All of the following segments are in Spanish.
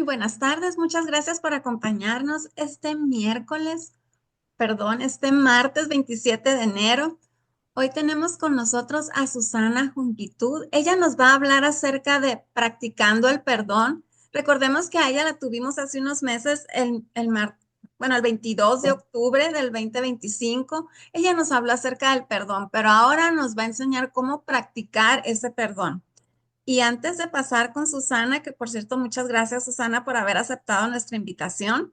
Muy buenas tardes. Muchas gracias por acompañarnos este martes 27 de enero. Hoy tenemos con nosotros a Susana Junquitud. Ella nos va a hablar acerca de practicando el perdón. Recordemos que a ella la tuvimos hace unos meses, el 22 de octubre del 2025. Ella nos habló acerca del perdón, pero ahora nos va a enseñar cómo practicar ese perdón. Y antes de pasar con Susana, que por cierto, muchas gracias Susana por haber aceptado nuestra invitación,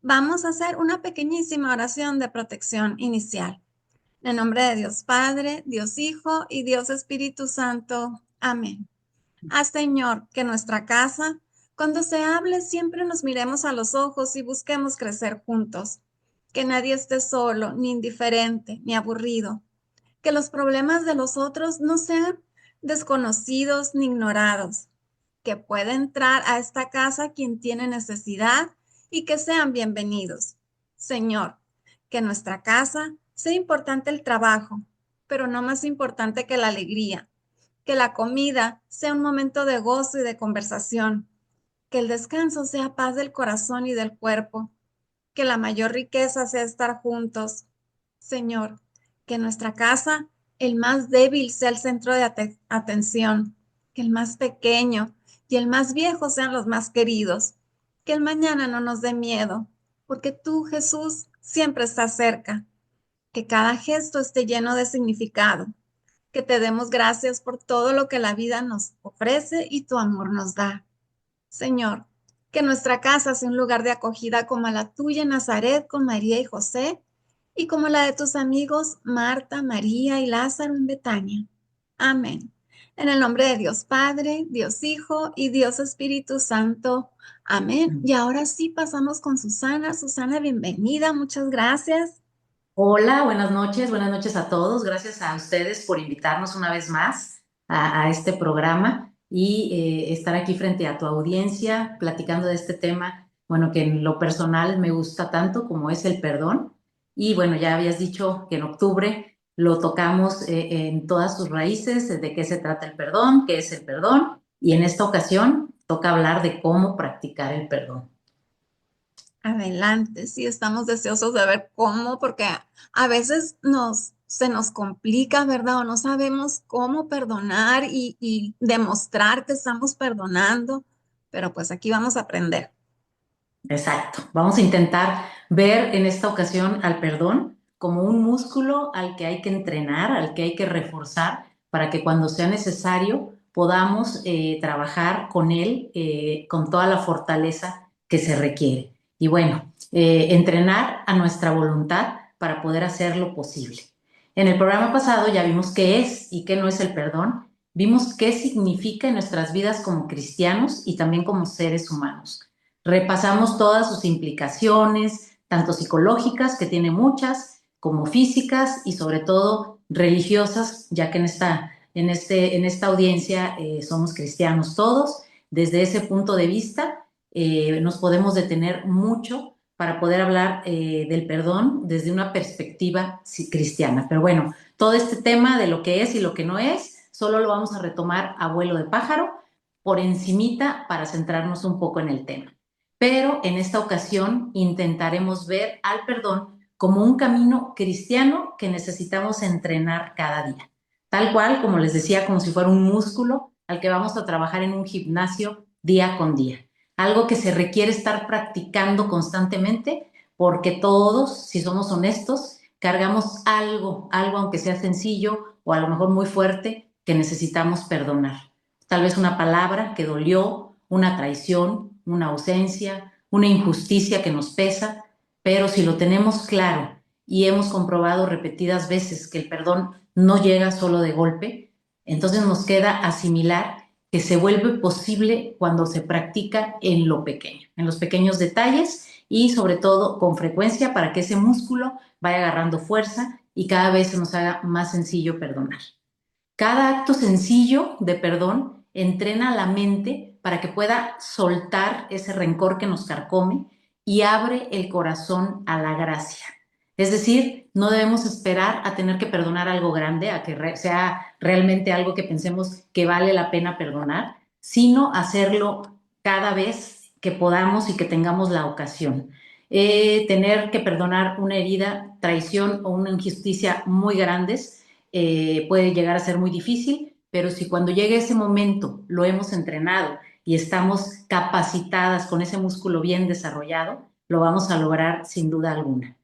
vamos a hacer una pequeñísima oración de protección inicial. En el nombre de Dios Padre, Dios Hijo y Dios Espíritu Santo. Amén. Haz, Señor, que nuestra casa, cuando se hable, siempre nos miremos a los ojos y busquemos crecer juntos. Que nadie esté solo, ni indiferente, ni aburrido, que los problemas de los otros no sean desconocidos ni ignorados, que pueda entrar a esta casa quien tiene necesidad y que sean bienvenidos. Señor, que en nuestra casa sea importante el trabajo, pero no más importante que la alegría, que la comida sea un momento de gozo y de conversación, que el descanso sea paz del corazón y del cuerpo, que la mayor riqueza sea estar juntos. Señor, que en nuestra casa el más débil sea el centro de atención, que el más pequeño y el más viejo sean los más queridos, que el mañana no nos dé miedo, porque tú, Jesús, siempre estás cerca, que cada gesto esté lleno de significado, que te demos gracias por todo lo que la vida nos ofrece y tu amor nos da. Señor, que nuestra casa sea un lugar de acogida como la tuya en Nazaret con María y José, y como la de tus amigos Marta, María y Lázaro en Betania. Amén. En el nombre de Dios Padre, Dios Hijo y Dios Espíritu Santo. Amén. Y ahora sí pasamos con Susana. Susana, bienvenida. Muchas gracias. Hola, buenas noches a todos. Gracias a ustedes por invitarnos una vez más a este programa y estar aquí frente a tu audiencia platicando de este tema, bueno, que en lo personal me gusta tanto como es el perdón. Y bueno, ya habías dicho que en octubre lo tocamos en todas sus raíces, de qué se trata el perdón, qué es el perdón, y en esta ocasión toca hablar de cómo practicar el perdón. Adelante, sí, estamos deseosos de ver cómo, porque a veces se nos complica, ¿verdad? O no sabemos cómo perdonar y demostrar que estamos perdonando, pero pues aquí vamos a aprender. Exacto. Vamos a intentar ver en esta ocasión al perdón como un músculo al que hay que entrenar, al que hay que reforzar para que cuando sea necesario podamos trabajar con él con toda la fortaleza que se requiere. Y bueno, entrenar a nuestra voluntad para poder hacerlo posible. En el programa pasado ya vimos qué es y qué no es el perdón. Vimos qué significa en nuestras vidas como cristianos y también como seres humanos. Repasamos todas sus implicaciones, tanto psicológicas, que tiene muchas, como físicas y sobre todo religiosas, ya que en esta audiencia somos cristianos todos. Desde ese punto de vista, nos podemos detener mucho para poder hablar del perdón desde una perspectiva cristiana. Pero bueno, todo este tema de lo que es y lo que no es, solo lo vamos a retomar a vuelo de pájaro por encimita para centrarnos un poco en el tema. Pero en esta ocasión intentaremos ver al perdón como un camino cristiano que necesitamos entrenar cada día. Tal cual, como les decía, como si fuera un músculo al que vamos a trabajar en un gimnasio día con día. Algo que se requiere estar practicando constantemente porque todos, si somos honestos, cargamos algo aunque sea sencillo o a lo mejor muy fuerte, que necesitamos perdonar. Tal vez una palabra que dolió, una traición, una ausencia, una injusticia que nos pesa, pero si lo tenemos claro y hemos comprobado repetidas veces que el perdón no llega solo de golpe, entonces nos queda asimilar que se vuelve posible cuando se practica en lo pequeño, en los pequeños detalles y sobre todo con frecuencia para que ese músculo vaya agarrando fuerza y cada vez se nos haga más sencillo perdonar. Cada acto sencillo de perdón entrena la mente para que pueda soltar ese rencor que nos carcome y abre el corazón a la gracia. Es decir, no debemos esperar a tener que perdonar algo grande, a que sea realmente algo que pensemos que vale la pena perdonar, sino hacerlo cada vez que podamos y que tengamos la ocasión. Tener que perdonar una herida, traición o una injusticia muy grandes puede llegar a ser muy difícil, pero si cuando llegue ese momento lo hemos entrenado y estamos capacitadas con ese músculo bien desarrollado, lo vamos a lograr sin duda alguna.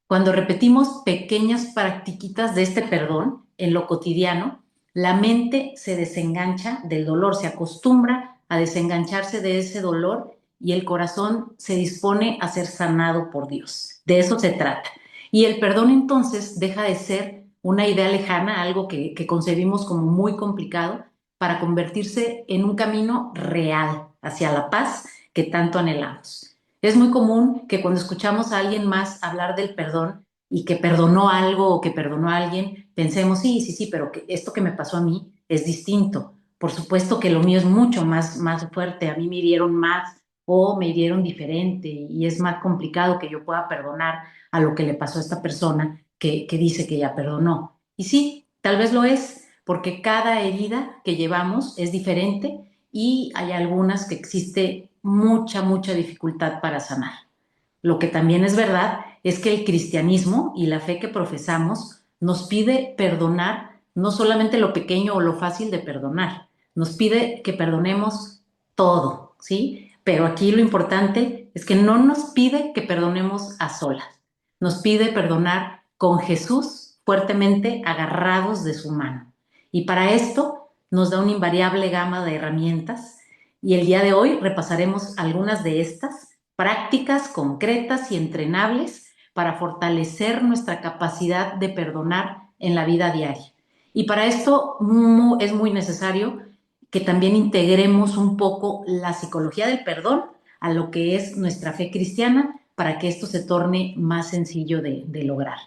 Cuando repetimos pequeñas practiquitas de este perdón en lo cotidiano, la mente se desengancha del dolor, se acostumbra a desengancharse de ese dolor y el corazón se dispone a ser sanado por Dios. De eso se trata. Y el perdón entonces deja de ser una idea lejana, algo que concebimos como muy complicado, para convertirse en un camino real hacia la paz que tanto anhelamos. Es muy común que cuando escuchamos a alguien más hablar del perdón y que perdonó algo o que perdonó a alguien, pensemos, sí, sí, sí, pero que esto que me pasó a mí es distinto. Por supuesto que lo mío es mucho más fuerte, a mí me hirieron más o me hirieron diferente y es más complicado que yo pueda perdonar a lo que le pasó a esta persona que dice que ya perdonó. Y sí, tal vez lo es, porque cada herida que llevamos es diferente y hay algunas que existe mucha dificultad para sanar. Lo que también es verdad es que el cristianismo y la fe que profesamos nos pide perdonar no solamente lo pequeño o lo fácil de perdonar, nos pide que perdonemos todo, ¿sí? Pero aquí lo importante es que no nos pide que perdonemos a solas, nos pide perdonar con Jesús fuertemente agarrados de su mano. Y para esto nos da una invariable gama de herramientas y el día de hoy repasaremos algunas de estas prácticas concretas y entrenables para fortalecer nuestra capacidad de perdonar en la vida diaria. Y para esto es muy necesario que también integremos un poco la psicología del perdón a lo que es nuestra fe cristiana para que esto se torne más sencillo de lograr.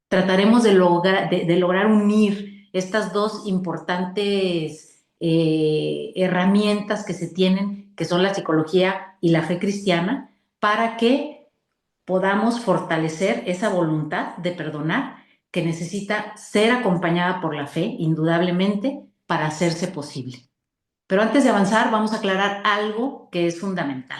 Trataremos de lograr unir estas dos importantes herramientas que se tienen, que son la psicología y la fe cristiana, para que podamos fortalecer esa voluntad de perdonar que necesita ser acompañada por la fe, indudablemente, para hacerse posible. Pero antes de avanzar, vamos a aclarar algo que es fundamental.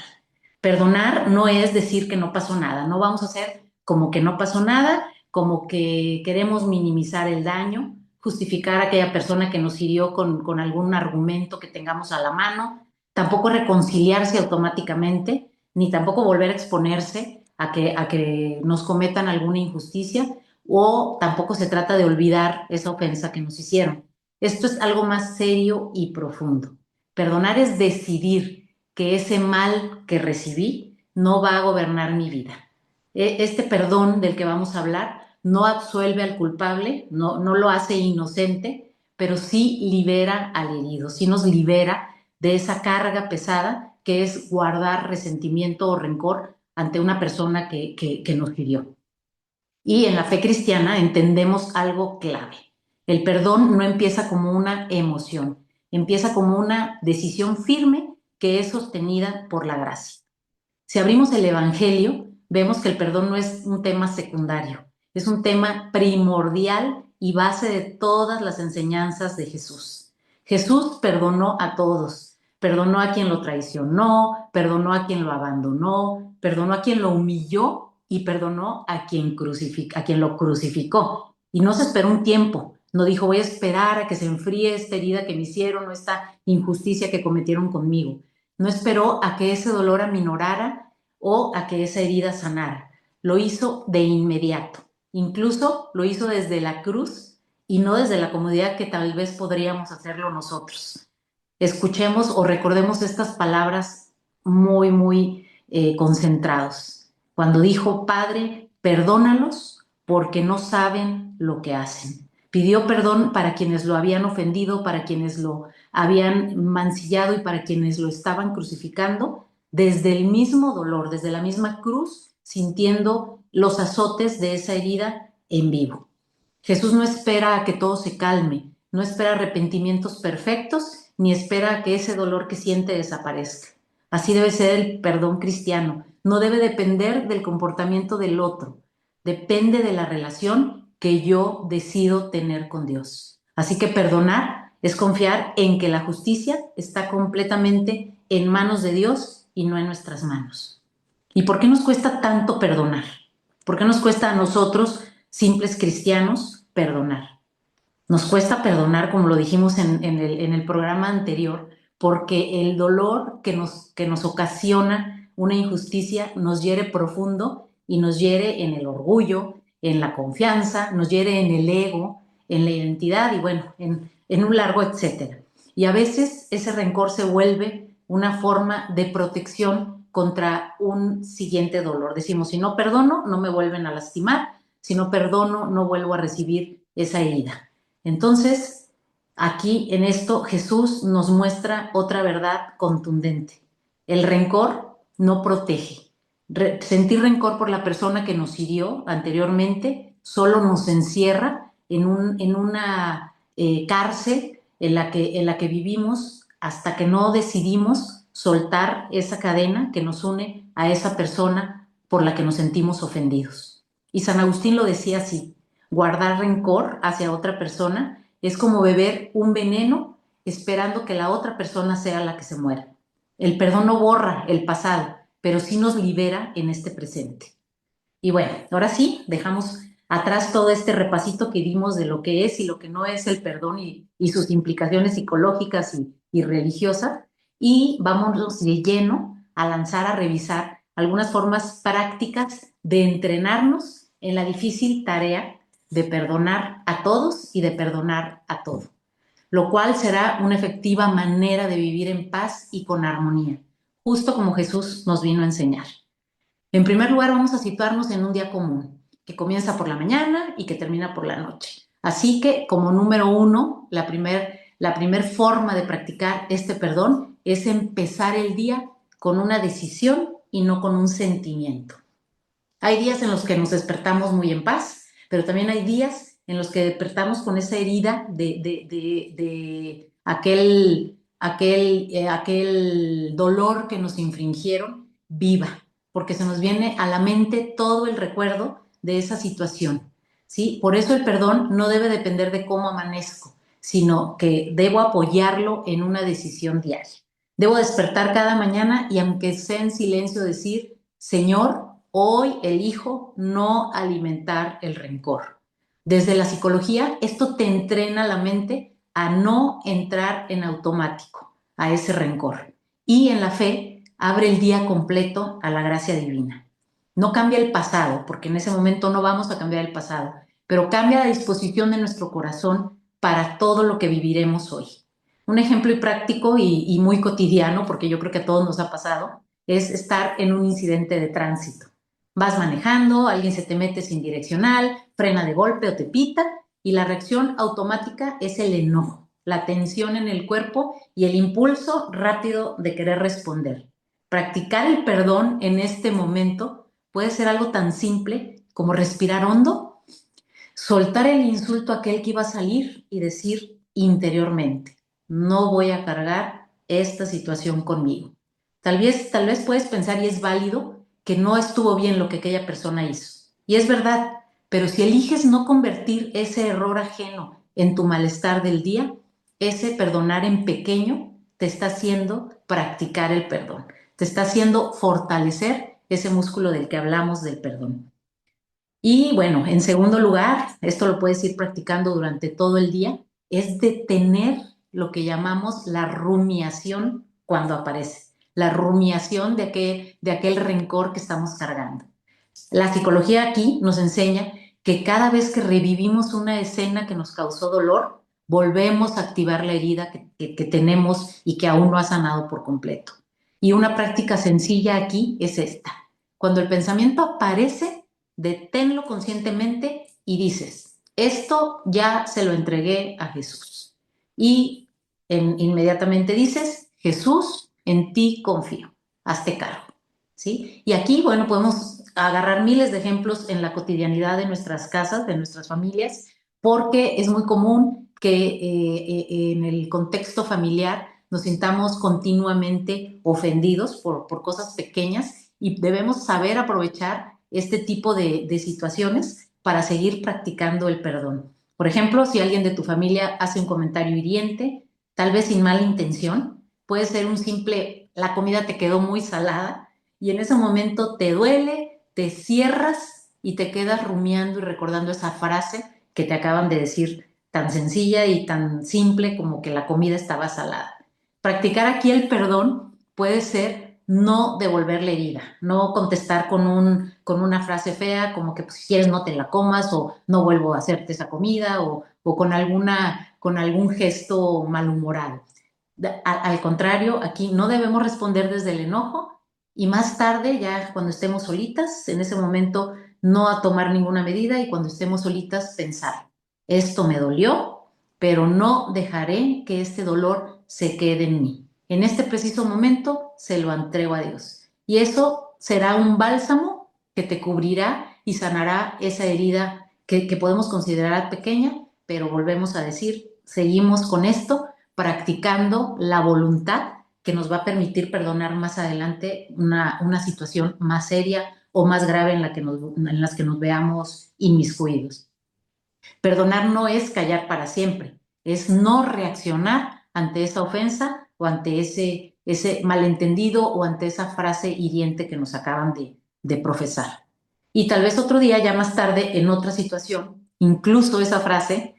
Perdonar no es decir que no pasó nada, no vamos a hacer como que no pasó nada, como que queremos minimizar el daño, justificar a aquella persona que nos hirió con algún argumento que tengamos a la mano, tampoco reconciliarse automáticamente, ni tampoco volver a exponerse a que nos cometan alguna injusticia, o tampoco se trata de olvidar esa ofensa que nos hicieron. Esto es algo más serio y profundo. Perdonar es decidir que ese mal que recibí no va a gobernar mi vida. Este perdón del que vamos a hablar no absuelve al culpable, no lo hace inocente, pero sí libera al herido, sí nos libera de esa carga pesada que es guardar resentimiento o rencor ante una persona que nos hirió. Y en la fe cristiana entendemos algo clave. El perdón no empieza como una emoción, empieza como una decisión firme que es sostenida por la gracia. Si abrimos el Evangelio, vemos que el perdón no es un tema secundario, es un tema primordial y base de todas las enseñanzas de Jesús. Jesús perdonó a todos, perdonó a quien lo traicionó, perdonó a quien lo abandonó, perdonó a quien lo humilló y perdonó a quien lo crucificó. Y no se esperó un tiempo, no dijo voy a esperar a que se enfríe esta herida que me hicieron o esta injusticia que cometieron conmigo. No esperó a que ese dolor aminorara o a que esa herida sanara. Lo hizo de inmediato. Incluso lo hizo desde la cruz y no desde la comodidad que tal vez podríamos hacerlo nosotros. Escuchemos o recordemos estas palabras muy concentrados. Cuando dijo, Padre, perdónalos porque no saben lo que hacen. Pidió perdón para quienes lo habían ofendido, para quienes lo habían mancillado y para quienes lo estaban crucificando, desde el mismo dolor, desde la misma cruz, sintiendo los azotes de esa herida en vivo. Jesús no espera a que todo se calme, no espera arrepentimientos perfectos, ni espera a que ese dolor que siente desaparezca. Así debe ser el perdón cristiano. No debe depender del comportamiento del otro, depende de la relación que yo decido tener con Dios. Así que perdonar es confiar en que la justicia está completamente en manos de Dios y no en nuestras manos. ¿Y por qué nos cuesta tanto perdonar? ¿Por qué nos cuesta a nosotros, simples cristianos, perdonar? Nos cuesta perdonar, como lo dijimos en el programa anterior, porque el dolor que nos ocasiona una injusticia nos hiere profundo y nos hiere en el orgullo, en la confianza, nos hiere en el ego, en la identidad y bueno, en un largo etcétera. Y a veces ese rencor se vuelve una forma de protección contra un siguiente dolor. Decimos, si no perdono, no me vuelven a lastimar, si no perdono, no vuelvo a recibir esa herida. Entonces, aquí en esto Jesús nos muestra otra verdad contundente. El rencor no protege. Sentir rencor por la persona que nos hirió anteriormente solo nos encierra en una cárcel en la que vivimos hasta que no decidimos soltar esa cadena que nos une a esa persona por la que nos sentimos ofendidos. Y San Agustín lo decía así: guardar rencor hacia otra persona es como beber un veneno esperando que la otra persona sea la que se muera. El perdón no borra el pasado, pero sí nos libera en este presente. Y bueno, ahora sí, dejamos atrás todo este repasito que dimos de lo que es y lo que no es el perdón y sus implicaciones psicológicas y religiosas, y vámonos de lleno a lanzar a revisar algunas formas prácticas de entrenarnos en la difícil tarea de perdonar a todos y de perdonar a todo, lo cual será una efectiva manera de vivir en paz y con armonía, justo como Jesús nos vino a enseñar. En primer lugar, vamos a situarnos en un día común, que comienza por la mañana y que termina por la noche. Así que, como número uno, la primer forma de practicar este perdón es empezar el día con una decisión y no con un sentimiento. Hay días en los que nos despertamos muy en paz, pero también hay días en los que despertamos con esa herida de aquel dolor que nos infringieron viva, porque se nos viene a la mente todo el recuerdo de esa situación, ¿sí? Por eso el perdón no debe depender de cómo amanezco, sino que debo apoyarlo en una decisión diaria. Debo despertar cada mañana y aunque sea en silencio decir: Señor, hoy elijo no alimentar el rencor. Desde la psicología, esto te entrena la mente a no entrar en automático a ese rencor. Y en la fe, abre el día completo a la gracia divina. No cambia el pasado, porque en ese momento no vamos a cambiar el pasado, pero cambia la disposición de nuestro corazón para todo lo que viviremos hoy. Un ejemplo y práctico y muy cotidiano, porque yo creo que a todos nos ha pasado, es estar en un incidente de tránsito. Vas manejando, alguien se te mete sin direccional, frena de golpe o te pita, y la reacción automática es el enojo, la tensión en el cuerpo y el impulso rápido de querer responder. Practicar el perdón en este momento puede ser algo tan simple como respirar hondo, soltar el insulto a aquel que iba a salir y decir interiormente: no voy a cargar esta situación conmigo. Tal vez puedes pensar, y es válido, que no estuvo bien lo que aquella persona hizo. Y es verdad, pero si eliges no convertir ese error ajeno en tu malestar del día, ese perdonar en pequeño te está haciendo practicar el perdón, te está haciendo fortalecer ese músculo del que hablamos del perdón. Y bueno, en segundo lugar, esto lo puedes ir practicando durante todo el día, es detener lo que llamamos la rumiación cuando aparece, la rumiación de aquel rencor que estamos cargando. La psicología aquí nos enseña que cada vez que revivimos una escena que nos causó dolor, volvemos a activar la herida que tenemos y que aún no ha sanado por completo. Y una práctica sencilla aquí es esta: cuando el pensamiento aparece, deténlo conscientemente y dices: esto ya se lo entregué a Jesús. Y inmediatamente dices: Jesús, en ti confío, hazte cargo. ¿Sí? Y aquí, bueno, podemos agarrar miles de ejemplos en la cotidianidad de nuestras casas, de nuestras familias, porque es muy común que en el contexto familiar nos sintamos continuamente ofendidos por cosas pequeñas, y debemos saber aprovechar este tipo de situaciones para seguir practicando el perdón. Por ejemplo, si alguien de tu familia hace un comentario hiriente, tal vez sin mala intención, puede ser un simple la comida te quedó muy salada y en ese momento te duele, te cierras y te quedas rumiando y recordando esa frase que te acaban de decir, tan sencilla y tan simple como que la comida estaba salada. Practicar aquí el perdón puede ser no devolver la herida, no contestar con una frase fea como que pues, si quieres no te la comas o no vuelvo a hacerte esa comida o con algún gesto malhumorado. Al contrario, aquí no debemos responder desde el enojo y más tarde, ya cuando estemos solitas, en ese momento no a tomar ninguna medida y cuando estemos solitas pensar, esto me dolió, pero no dejaré que este dolor se quede en mí. En este preciso momento se lo entrego a Dios. Y eso será un bálsamo que te cubrirá y sanará esa herida que podemos considerar pequeña, pero volvemos a decir, seguimos con esto practicando la voluntad que nos va a permitir perdonar más adelante una situación más seria o más grave en las que nos veamos inmiscuidos. Perdonar no es callar para siempre, es no reaccionar ante esa ofensa o ante ese malentendido o ante esa frase hiriente que nos acaban de profesar. Y tal vez otro día, ya más tarde, en otra situación, incluso esa frase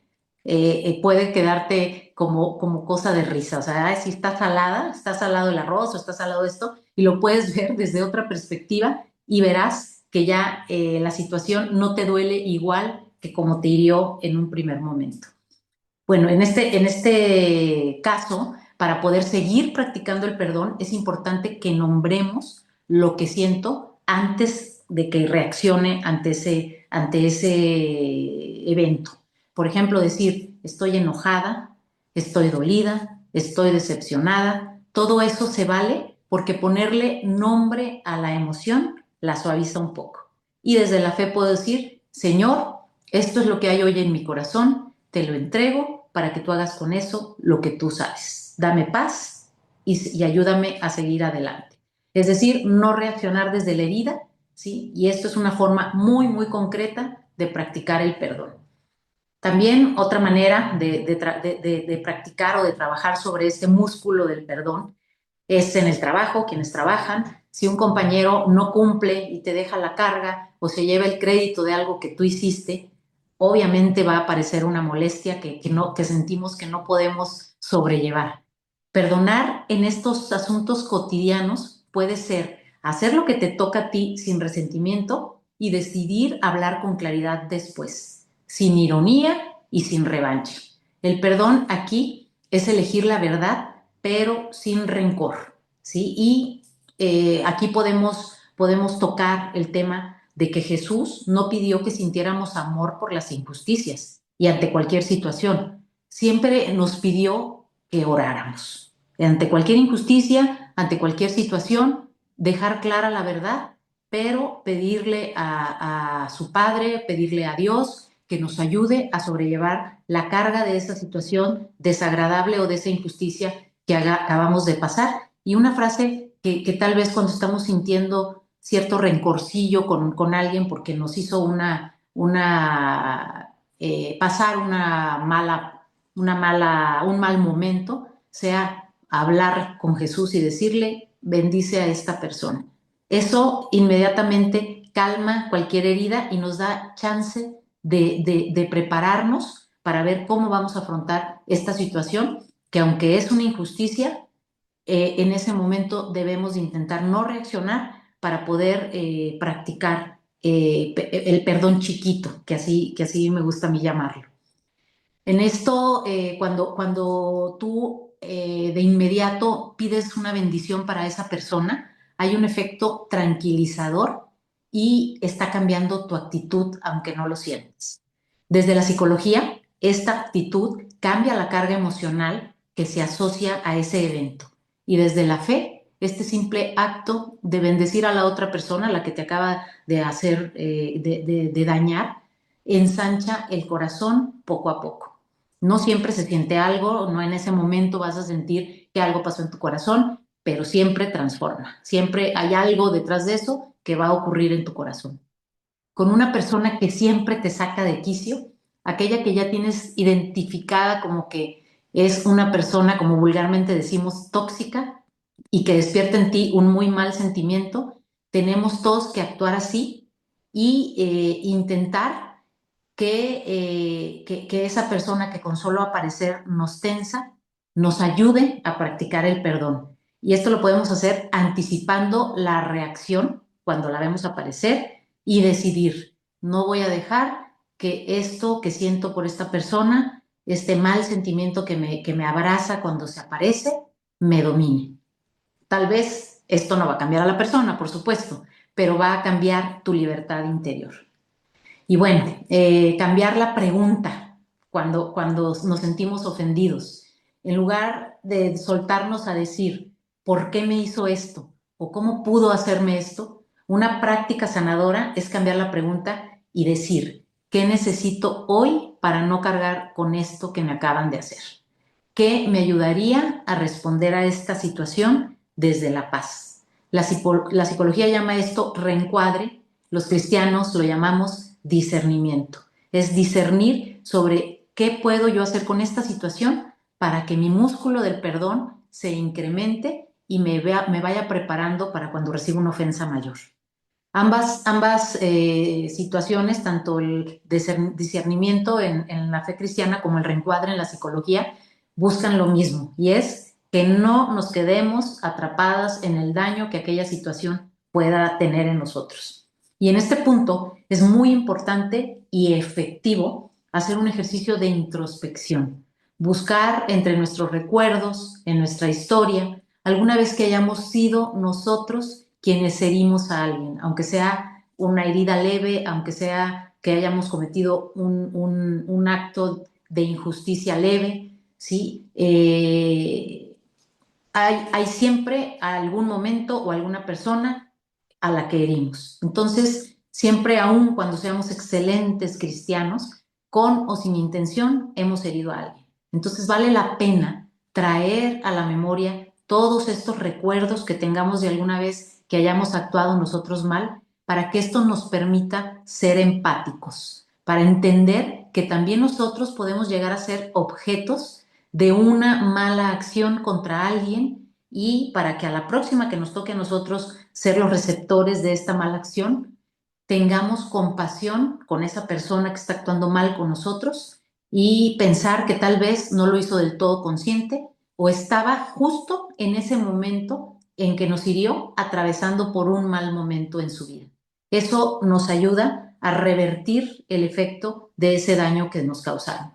puede quedarte como cosa de risa. O sea, si está salado el arroz o está salado esto, y lo puedes ver desde otra perspectiva y verás que ya la situación no te duele igual que como te hirió en un primer momento. Bueno, en este caso, para poder seguir practicando el perdón, es importante que nombremos lo que siento antes de que reaccione ante ese evento. Por ejemplo, decir, estoy enojada, estoy dolida, estoy decepcionada. Todo eso se vale porque ponerle nombre a la emoción la suaviza un poco. Y desde la fe puedo decir, Señor, esto es lo que hay hoy en mi corazón, te lo entrego para que tú hagas con eso lo que tú sabes. Dame paz y ayúdame a seguir adelante. Es decir, no reaccionar desde la herida, ¿sí? Y esto es una forma muy, muy concreta de practicar el perdón. También otra manera de practicar o de trabajar sobre este músculo del perdón es en el trabajo, quienes trabajan. Si un compañero no cumple y te deja la carga o se lleva el crédito de algo que tú hiciste, obviamente va a aparecer una molestia que sentimos que no podemos sobrellevar. Perdonar en estos asuntos cotidianos puede ser hacer lo que te toca a ti sin resentimiento y decidir hablar con claridad después, sin ironía y sin revancha. El perdón aquí es elegir la verdad, pero sin rencor, ¿sí? Y aquí podemos tocar el tema de que Jesús no pidió que sintiéramos amor por las injusticias y ante cualquier situación. Siempre nos pidió que oráramos. Ante cualquier injusticia, ante cualquier situación, dejar clara la verdad, pero pedirle a su Padre, pedirle a Dios que nos ayude a sobrellevar la carga de esa situación desagradable o de esa injusticia que acabamos de pasar. Y una frase que tal vez cuando estamos sintiendo cierto rencorcillo con alguien porque nos hizo pasar un mal momento, sea hablar con Jesús y decirle, bendice a esta persona. Eso inmediatamente calma cualquier herida y nos da chance de prepararnos para ver cómo vamos a afrontar esta situación, que aunque es una injusticia, en ese momento debemos de intentar no reaccionar para poder practicar el perdón chiquito, que así me gusta a mí llamarlo. En esto, cuando tú de inmediato pides una bendición para esa persona, hay un efecto tranquilizador y está cambiando tu actitud aunque no lo sientes. Desde la psicología, esta actitud cambia la carga emocional que se asocia a ese evento. Y desde la fe, este simple acto de bendecir a la otra persona, la que te acaba de hacer, de dañar, ensancha el corazón poco a poco. No siempre se siente algo, no en ese momento vas a sentir que algo pasó en tu corazón, pero siempre transforma. Siempre hay algo detrás de eso que va a ocurrir en tu corazón. Con una persona que siempre te saca de quicio, aquella que ya tienes identificada como que es una persona, como vulgarmente decimos, tóxica, y que despierta en ti un muy mal sentimiento, tenemos todos que actuar así y intentar que esa persona que con solo aparecer nos tensa, nos ayude a practicar el perdón. Y esto lo podemos hacer anticipando la reacción cuando la vemos aparecer y decidir, no voy a dejar que esto que siento por esta persona, este mal sentimiento que me abraza cuando se aparece, me domine. Tal vez esto no va a cambiar a la persona, por supuesto, pero va a cambiar tu libertad interior. Y bueno, cambiar la pregunta cuando nos sentimos ofendidos. En lugar de soltarnos a decir, ¿por qué me hizo esto? ¿O cómo pudo hacerme esto? Una práctica sanadora es cambiar la pregunta y decir, ¿qué necesito hoy para no cargar con esto que me acaban de hacer? ¿Qué me ayudaría a responder a esta situación desde la paz? La psicología llama esto reencuadre, los cristianos lo llamamos discernimiento. Es discernir sobre qué puedo yo hacer con esta situación para que mi músculo del perdón se incremente y me vaya preparando para cuando reciba una ofensa mayor. Ambas situaciones, tanto el discernimiento en la fe cristiana como el reencuadre en la psicología, buscan lo mismo y es que no nos quedemos atrapadas en el daño que aquella situación pueda tener en nosotros. Y en este punto es muy importante y efectivo hacer un ejercicio de introspección, buscar entre nuestros recuerdos, en nuestra historia, alguna vez que hayamos sido nosotros quienes herimos a alguien, aunque sea una herida leve, aunque sea que hayamos cometido un acto de injusticia leve, ¿sí? Hay siempre algún momento o alguna persona a la que herimos. Entonces, siempre, aun cuando seamos excelentes cristianos, con o sin intención, hemos herido a alguien. Entonces, vale la pena traer a la memoria todos estos recuerdos que tengamos de alguna vez que hayamos actuado nosotros mal, para que esto nos permita ser empáticos, para entender que también nosotros podemos llegar a ser objetos de una mala acción contra alguien y para que a la próxima que nos toque a nosotros ser los receptores de esta mala acción, tengamos compasión con esa persona que está actuando mal con nosotros y pensar que tal vez no lo hizo del todo consciente o estaba justo en ese momento en que nos hirió atravesando por un mal momento en su vida. Eso nos ayuda a revertir el efecto de ese daño que nos causaron.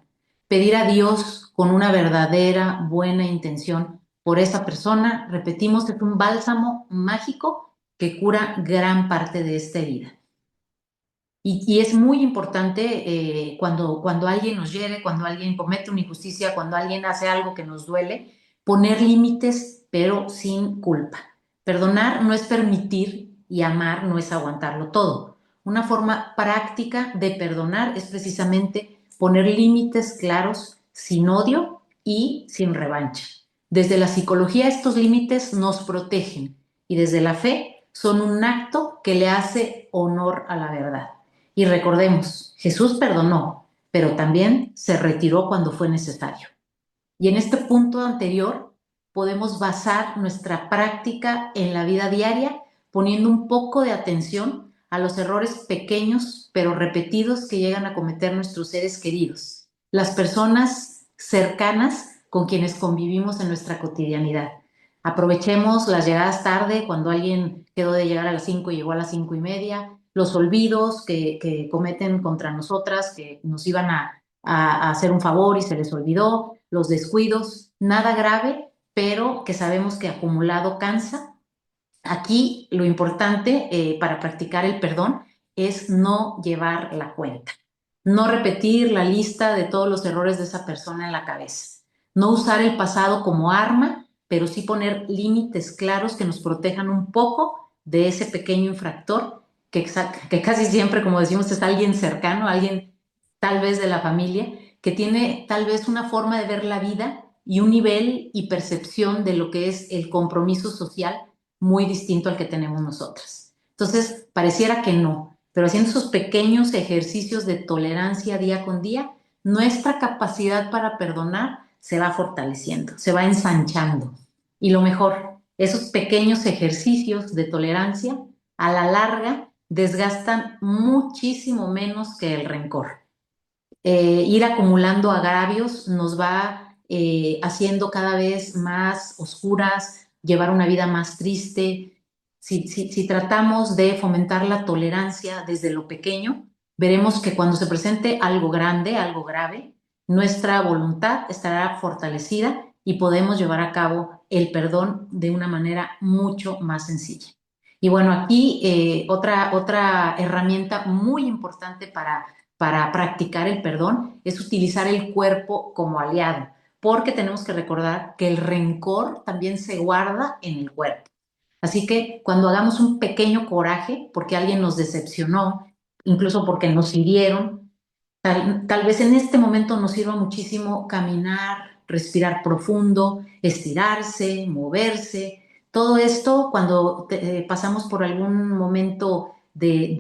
Pedir a Dios con una verdadera buena intención por esa persona, repetimos, es un bálsamo mágico que cura gran parte de esta herida. Y es muy importante cuando alguien nos hiere, cuando alguien comete una injusticia, cuando alguien hace algo que nos duele, poner límites, pero sin culpa. Perdonar no es permitir y amar no es aguantarlo todo. Una forma práctica de perdonar es precisamente poner límites claros, sin odio y sin revancha. Desde la psicología estos límites nos protegen y desde la fe son un acto que le hace honor a la verdad. Y recordemos, Jesús perdonó, pero también se retiró cuando fue necesario. Y en este punto anterior podemos basar nuestra práctica en la vida diaria poniendo un poco de atención a los errores pequeños pero repetidos que llegan a cometer nuestros seres queridos, las personas cercanas con quienes convivimos en nuestra cotidianidad. Aprovechemos las llegadas tarde, cuando alguien quedó de llegar a las 5 y llegó a las 5:30, los olvidos que cometen contra nosotras, que nos iban a hacer un favor y se les olvidó, los descuidos, nada grave, pero que sabemos que acumulado cansa. Aquí lo importante para practicar el perdón es no llevar la cuenta, no repetir la lista de todos los errores de esa persona en la cabeza, no usar el pasado como arma, pero sí poner límites claros que nos protejan un poco de ese pequeño infractor que casi siempre, como decimos, es alguien cercano, alguien tal vez de la familia, que tiene tal vez una forma de ver la vida y un nivel y percepción de lo que es el compromiso social muy distinto al que tenemos nosotras. Entonces, pareciera que no, pero haciendo esos pequeños ejercicios de tolerancia día con día, nuestra capacidad para perdonar se va fortaleciendo, se va ensanchando. Y lo mejor, Esos pequeños ejercicios de tolerancia a la larga desgastan muchísimo menos que el rencor. Ir acumulando agravios nos va haciendo cada vez más oscuras, llevar una vida más triste. Si tratamos de fomentar la tolerancia desde lo pequeño, veremos que cuando se presente algo grande, algo grave, nuestra voluntad estará fortalecida y podemos llevar a cabo el perdón de una manera mucho más sencilla. Y bueno, aquí otra herramienta muy importante para practicar el perdón es utilizar el cuerpo como aliado, porque tenemos que recordar que el rencor también se guarda en el cuerpo. Así que cuando hagamos un pequeño coraje porque alguien nos decepcionó, incluso porque nos hirieron, tal vez en este momento nos sirva muchísimo caminar, respirar profundo, estirarse, moverse. Todo esto cuando pasamos por algún momento de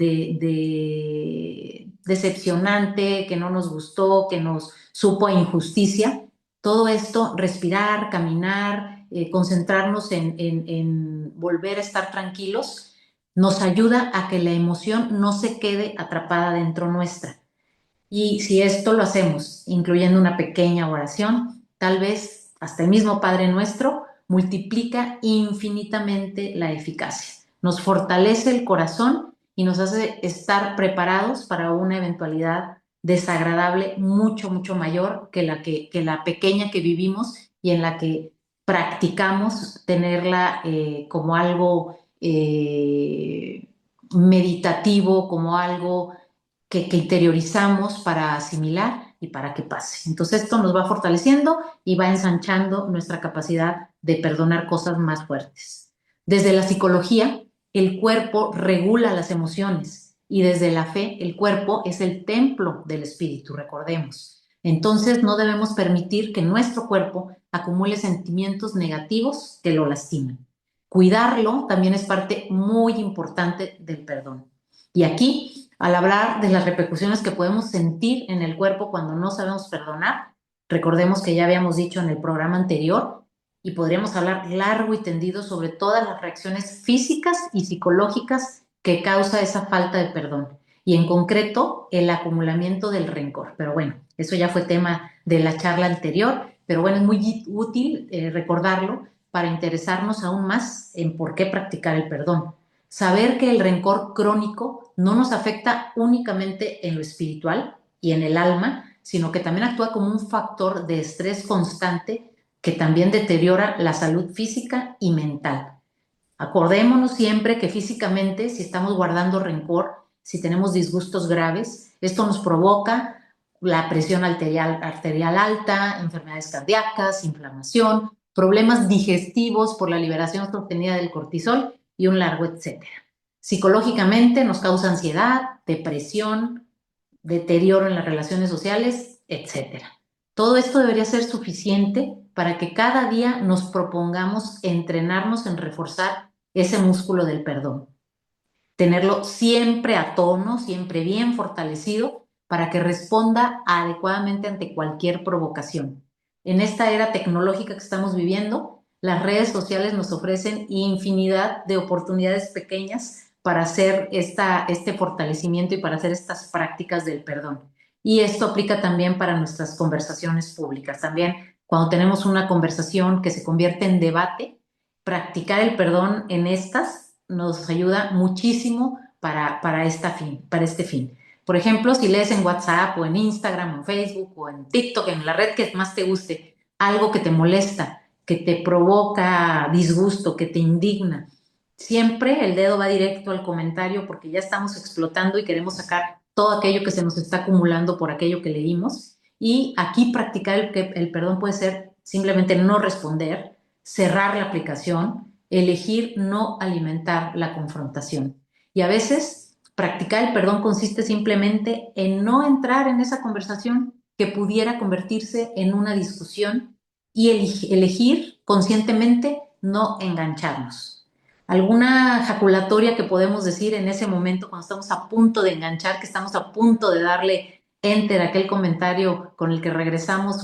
decepcionante, que no nos gustó, que nos supo a injusticia, todo esto, respirar, caminar, concentrarnos en volver a estar tranquilos, nos ayuda a que la emoción no se quede atrapada dentro nuestra. Y si esto lo hacemos incluyendo una pequeña oración, tal vez hasta el mismo Padre Nuestro multiplica infinitamente la eficacia. Nos fortalece el corazón y nos hace estar preparados para una eventualidad desagradable mucho, mucho mayor que la pequeña que vivimos y en la que practicamos tenerla como algo meditativo, como algo que interiorizamos para asimilar y para que pase. Entonces esto nos va fortaleciendo y va ensanchando nuestra capacidad de perdonar cosas más fuertes. Desde la psicología, el cuerpo regula las emociones y desde la fe, el cuerpo es el templo del espíritu, recordemos. Entonces no debemos permitir que nuestro cuerpo acumule sentimientos negativos que lo lastiman. Cuidarlo también es parte muy importante del perdón. Y aquí, al hablar de las repercusiones que podemos sentir en el cuerpo cuando no sabemos perdonar, recordemos que ya habíamos dicho en el programa anterior y podríamos hablar largo y tendido sobre todas las reacciones físicas y psicológicas que causa esa falta de perdón y en concreto el acumulamiento del rencor. Pero bueno, eso ya fue tema de la charla anterior, pero bueno, es muy útil recordarlo para interesarnos aún más en por qué practicar el perdón. Saber que el rencor crónico no nos afecta únicamente en lo espiritual y en el alma, sino que también actúa como un factor de estrés constante que también deteriora la salud física y mental. Acordémonos siempre que físicamente, si estamos guardando rencor, si tenemos disgustos graves, esto nos provoca la presión arterial alta, enfermedades cardíacas, inflamación, problemas digestivos por la liberación sostenida del cortisol y un largo etcétera. Psicológicamente nos causa ansiedad, depresión, deterioro en las relaciones sociales, etcétera. Todo esto debería ser suficiente para que cada día nos propongamos entrenarnos en reforzar ese músculo del perdón. Tenerlo siempre a tono, siempre bien fortalecido para que responda adecuadamente ante cualquier provocación. En esta era tecnológica que estamos viviendo, las redes sociales nos ofrecen infinidad de oportunidades pequeñas para hacer este fortalecimiento y para hacer estas prácticas del perdón. Y esto aplica también para nuestras conversaciones públicas. También cuando tenemos una conversación que se convierte en debate, practicar el perdón en estas nos ayuda muchísimo para este fin. Por ejemplo, si lees en WhatsApp o en Instagram o en Facebook o en TikTok, en la red que más te guste, algo que te molesta, que te provoca disgusto, que te indigna, siempre el dedo va directo al comentario porque ya estamos explotando y queremos sacar todo aquello que se nos está acumulando por aquello que leímos. Y aquí practicar el perdón puede ser simplemente no responder, cerrar la aplicación, elegir no alimentar la confrontación. Y a veces practicar el perdón consiste simplemente en no entrar en esa conversación que pudiera convertirse en una discusión y elegir conscientemente no engancharnos. ¿Alguna jaculatoria que podemos decir en ese momento cuando estamos a punto de enganchar, que estamos a punto de darle enter a aquel comentario con el que regresamos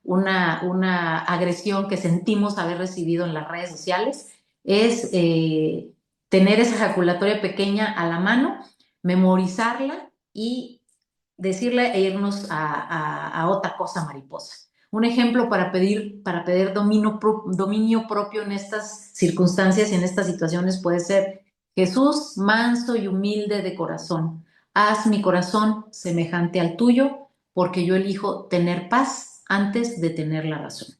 una agresión que sentimos haber recibido en las redes sociales? es tener esa ejaculatoria pequeña a la mano, memorizarla y decirle e irnos a otra cosa mariposa. Un ejemplo para pedir dominio propio en estas circunstancias y en estas situaciones puede ser: Jesús, manso y humilde de corazón, haz mi corazón semejante al tuyo, porque yo elijo tener paz antes de tener la razón.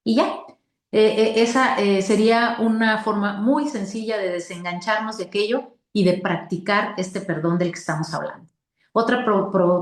Y ya, esa sería una forma muy sencilla de desengancharnos de aquello y de practicar este perdón del que estamos hablando. Otra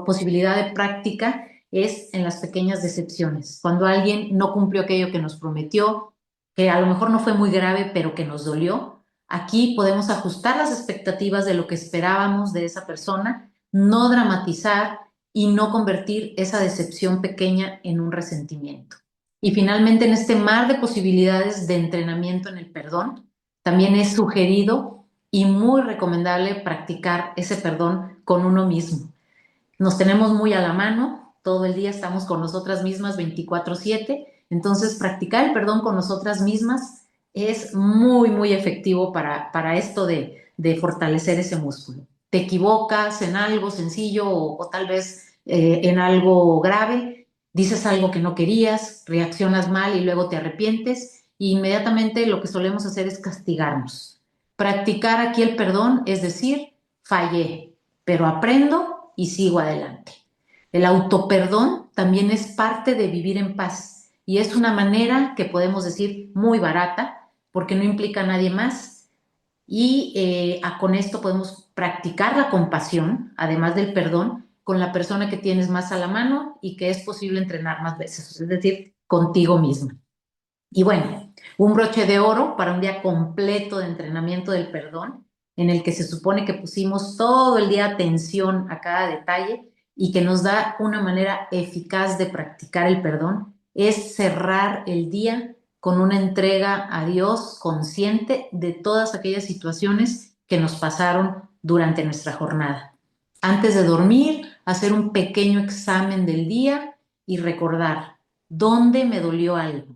posibilidad de práctica es en las pequeñas decepciones, cuando alguien no cumplió aquello que nos prometió, que a lo mejor no fue muy grave, pero que nos dolió. Aquí podemos ajustar las expectativas de lo que esperábamos de esa persona, no dramatizar y no convertir esa decepción pequeña en un resentimiento. Y finalmente, en este mar de posibilidades de entrenamiento en el perdón, también es sugerido y muy recomendable practicar ese perdón con uno mismo. Nos tenemos muy a la mano, todo el día estamos con nosotras mismas 24/7, entonces practicar el perdón con nosotras mismas es muy, muy efectivo para esto de fortalecer ese músculo. Te equivocas en algo sencillo o tal vez en algo grave, dices algo que no querías, reaccionas mal y luego te arrepientes, y inmediatamente lo que solemos hacer es castigarnos. Practicar aquí el perdón es decir, fallé, pero aprendo y sigo adelante. El autoperdón también es parte de vivir en paz y es una manera que podemos decir muy barata porque no implica a nadie más, y con esto podemos practicar la compasión, además del perdón, con la persona que tienes más a la mano y que es posible entrenar más veces, es decir, contigo misma. Y bueno, un broche de oro para un día completo de entrenamiento del perdón, en el que se supone que pusimos todo el día atención a cada detalle y que nos da una manera eficaz de practicar el perdón, es cerrar el día con una entrega a Dios consciente de todas aquellas situaciones que nos pasaron durante nuestra jornada. Antes de dormir, hacer un pequeño examen del día y recordar dónde me dolió algo,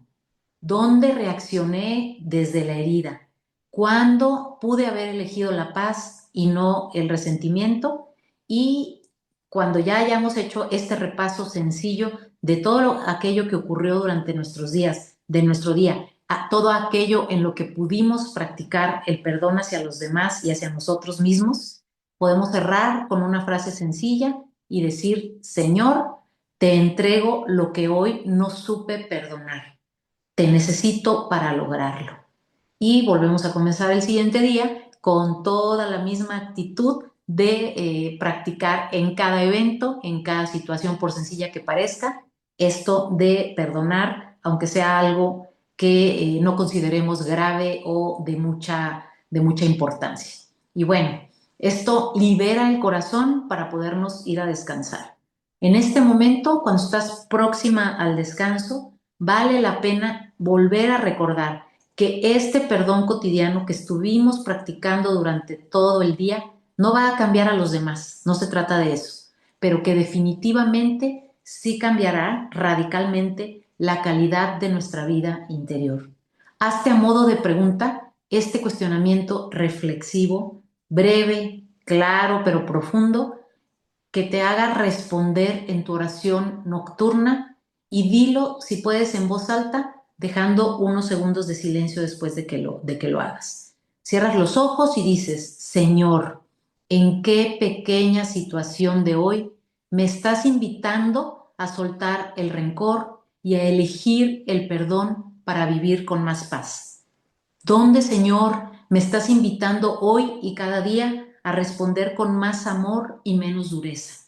dónde reaccioné desde la herida, cuándo pude haber elegido la paz y no el resentimiento. Y cuando ya hayamos hecho este repaso sencillo de todo aquello que ocurrió durante nuestros días, de nuestro día, a todo aquello en lo que pudimos practicar el perdón hacia los demás y hacia nosotros mismos, podemos cerrar con una frase sencilla y decir: Señor, te entrego lo que hoy no supe perdonar, te necesito para lograrlo. Y volvemos a comenzar el siguiente día con toda la misma actitud de practicar en cada evento, en cada situación, por sencilla que parezca, esto de perdonar, aunque sea algo que no consideremos grave o de mucha importancia. Y bueno, esto libera el corazón para podernos ir a descansar. En este momento, cuando estás próxima al descanso, vale la pena volver a recordar que este perdón cotidiano que estuvimos practicando durante todo el día no va a cambiar a los demás, no se trata de eso, pero que definitivamente sí cambiará radicalmente la calidad de nuestra vida interior. Hazte a modo de pregunta este cuestionamiento reflexivo, breve, claro, pero profundo, que te haga responder en tu oración nocturna, y dilo si puedes en voz alta, dejando unos segundos de silencio después de que lo hagas. Cierras los ojos y dices: Señor, ¿en qué pequeña situación de hoy me estás invitando a soltar el rencor y a elegir el perdón para vivir con más paz? ¿Dónde, Señor, me estás invitando hoy y cada día a responder con más amor y menos dureza?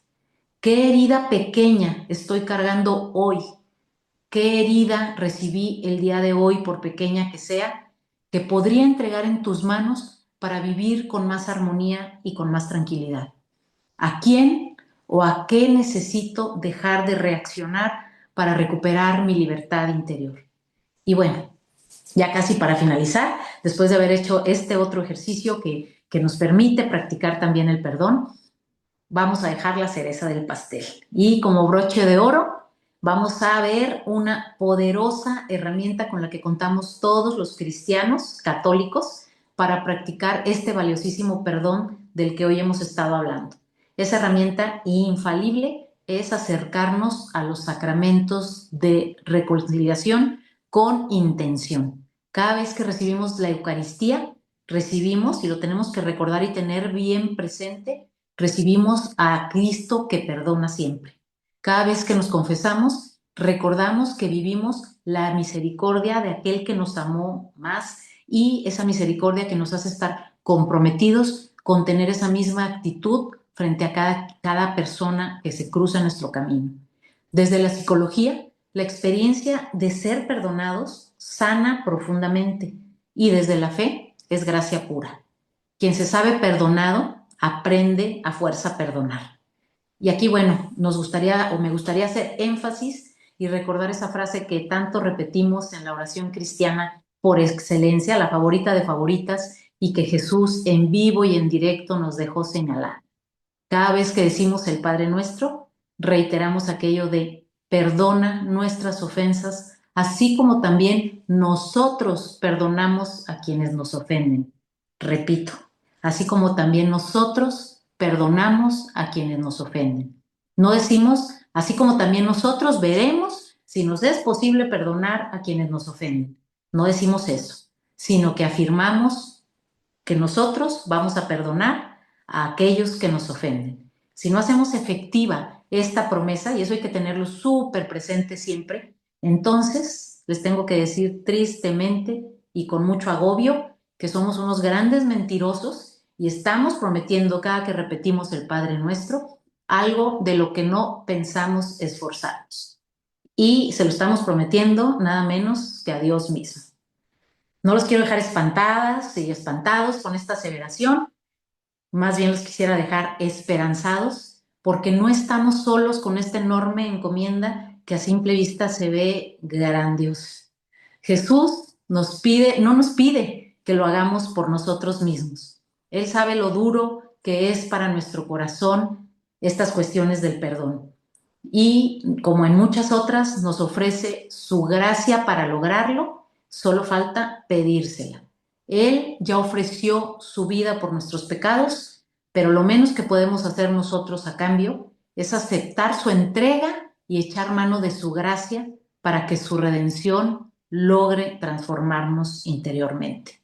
¿Qué herida pequeña estoy cargando hoy? ¿Qué herida recibí el día de hoy, por pequeña que sea, que podría entregar en tus manos para vivir con más armonía y con más tranquilidad? ¿A quién o a qué necesito dejar de reaccionar para recuperar mi libertad interior? Y bueno, ya casi para finalizar, después de haber hecho este otro ejercicio que nos permite practicar también el perdón, vamos a dejar la cereza del pastel. Y como broche de oro, vamos a ver una poderosa herramienta con la que contamos todos los cristianos católicos para practicar este valiosísimo perdón del que hoy hemos estado hablando. Esa herramienta infalible es acercarnos a los sacramentos de reconciliación con intención. Cada vez que recibimos la Eucaristía, recibimos, y lo tenemos que recordar y tener bien presente, recibimos a Cristo que perdona siempre. Cada vez que nos confesamos, recordamos que vivimos la misericordia de aquel que nos amó más y esa misericordia que nos hace estar comprometidos con tener esa misma actitud frente a cada persona que se cruza en nuestro camino. Desde la psicología, la experiencia de ser perdonados sana profundamente y desde la fe es gracia pura. Quien se sabe perdonado aprende a fuerza a perdonar. Y aquí, bueno, me gustaría hacer énfasis y recordar esa frase que tanto repetimos en la oración cristiana por excelencia, la favorita de favoritas, y que Jesús en vivo y en directo nos dejó señalar. Cada vez que decimos el Padre Nuestro, reiteramos aquello de perdona nuestras ofensas, así como también nosotros perdonamos a quienes nos ofenden. Repito, así como también nosotros perdonamos a quienes nos ofenden. No decimos, así como también nosotros veremos si nos es posible perdonar a quienes nos ofenden. No decimos eso, sino que afirmamos que nosotros vamos a perdonar a aquellos que nos ofenden. Si no hacemos efectiva esta promesa, y eso hay que tenerlo súper presente siempre, entonces les tengo que decir tristemente y con mucho agobio que somos unos grandes mentirosos y estamos prometiendo cada que repetimos el Padre Nuestro algo de lo que no pensamos esforzarnos. Y se lo estamos prometiendo nada menos que a Dios mismo. No los quiero dejar espantadas y espantados con esta aseveración, más bien los quisiera dejar esperanzados, porque no estamos solos con esta enorme encomienda que a simple vista se ve grandiosa. Jesús no nos pide que lo hagamos por nosotros mismos. Él sabe lo duro que es para nuestro corazón estas cuestiones del perdón. Y como en muchas otras, nos ofrece su gracia para lograrlo, solo falta pedírsela. Él ya ofreció su vida por nuestros pecados, pero lo menos que podemos hacer nosotros a cambio es aceptar su entrega y echar mano de su gracia para que su redención logre transformarnos interiormente.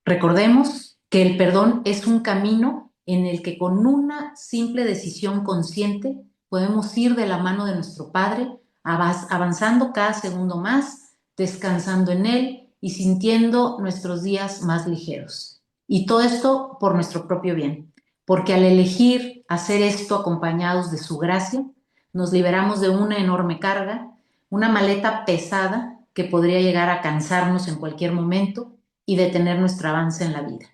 Recordemos que el perdón es un camino en el que con una simple decisión consciente podemos ir de la mano de nuestro Padre, avanzando cada segundo más, descansando en Él y sintiendo nuestros días más ligeros. Y todo esto por nuestro propio bien, porque al elegir hacer esto acompañados de su gracia, nos liberamos de una enorme carga, una maleta pesada que podría llegar a cansarnos en cualquier momento y detener nuestro avance en la vida,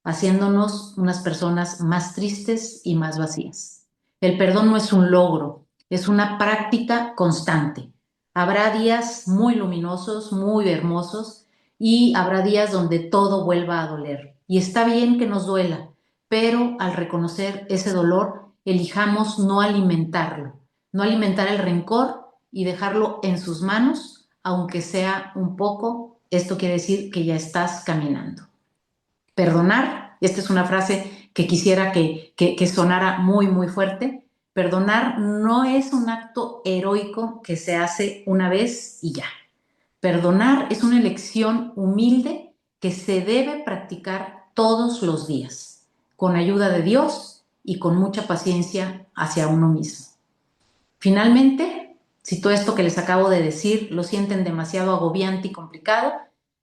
haciéndonos unas personas más tristes y más vacías. El perdón no es un logro, es una práctica constante. Habrá días muy luminosos, muy hermosos, y habrá días donde todo vuelva a doler. Y está bien que nos duela, pero al reconocer ese dolor, elijamos no alimentarlo, no alimentar el rencor y dejarlo en sus manos, aunque sea un poco. Esto quiere decir que ya estás caminando. Perdonar, esta es una frase que quisiera que sonara muy, muy fuerte. Perdonar no es un acto heroico que se hace una vez y ya. Perdonar es una elección humilde que se debe practicar todos los días, con ayuda de Dios y con mucha paciencia hacia uno mismo. Finalmente, si todo esto que les acabo de decir lo sienten demasiado agobiante y complicado,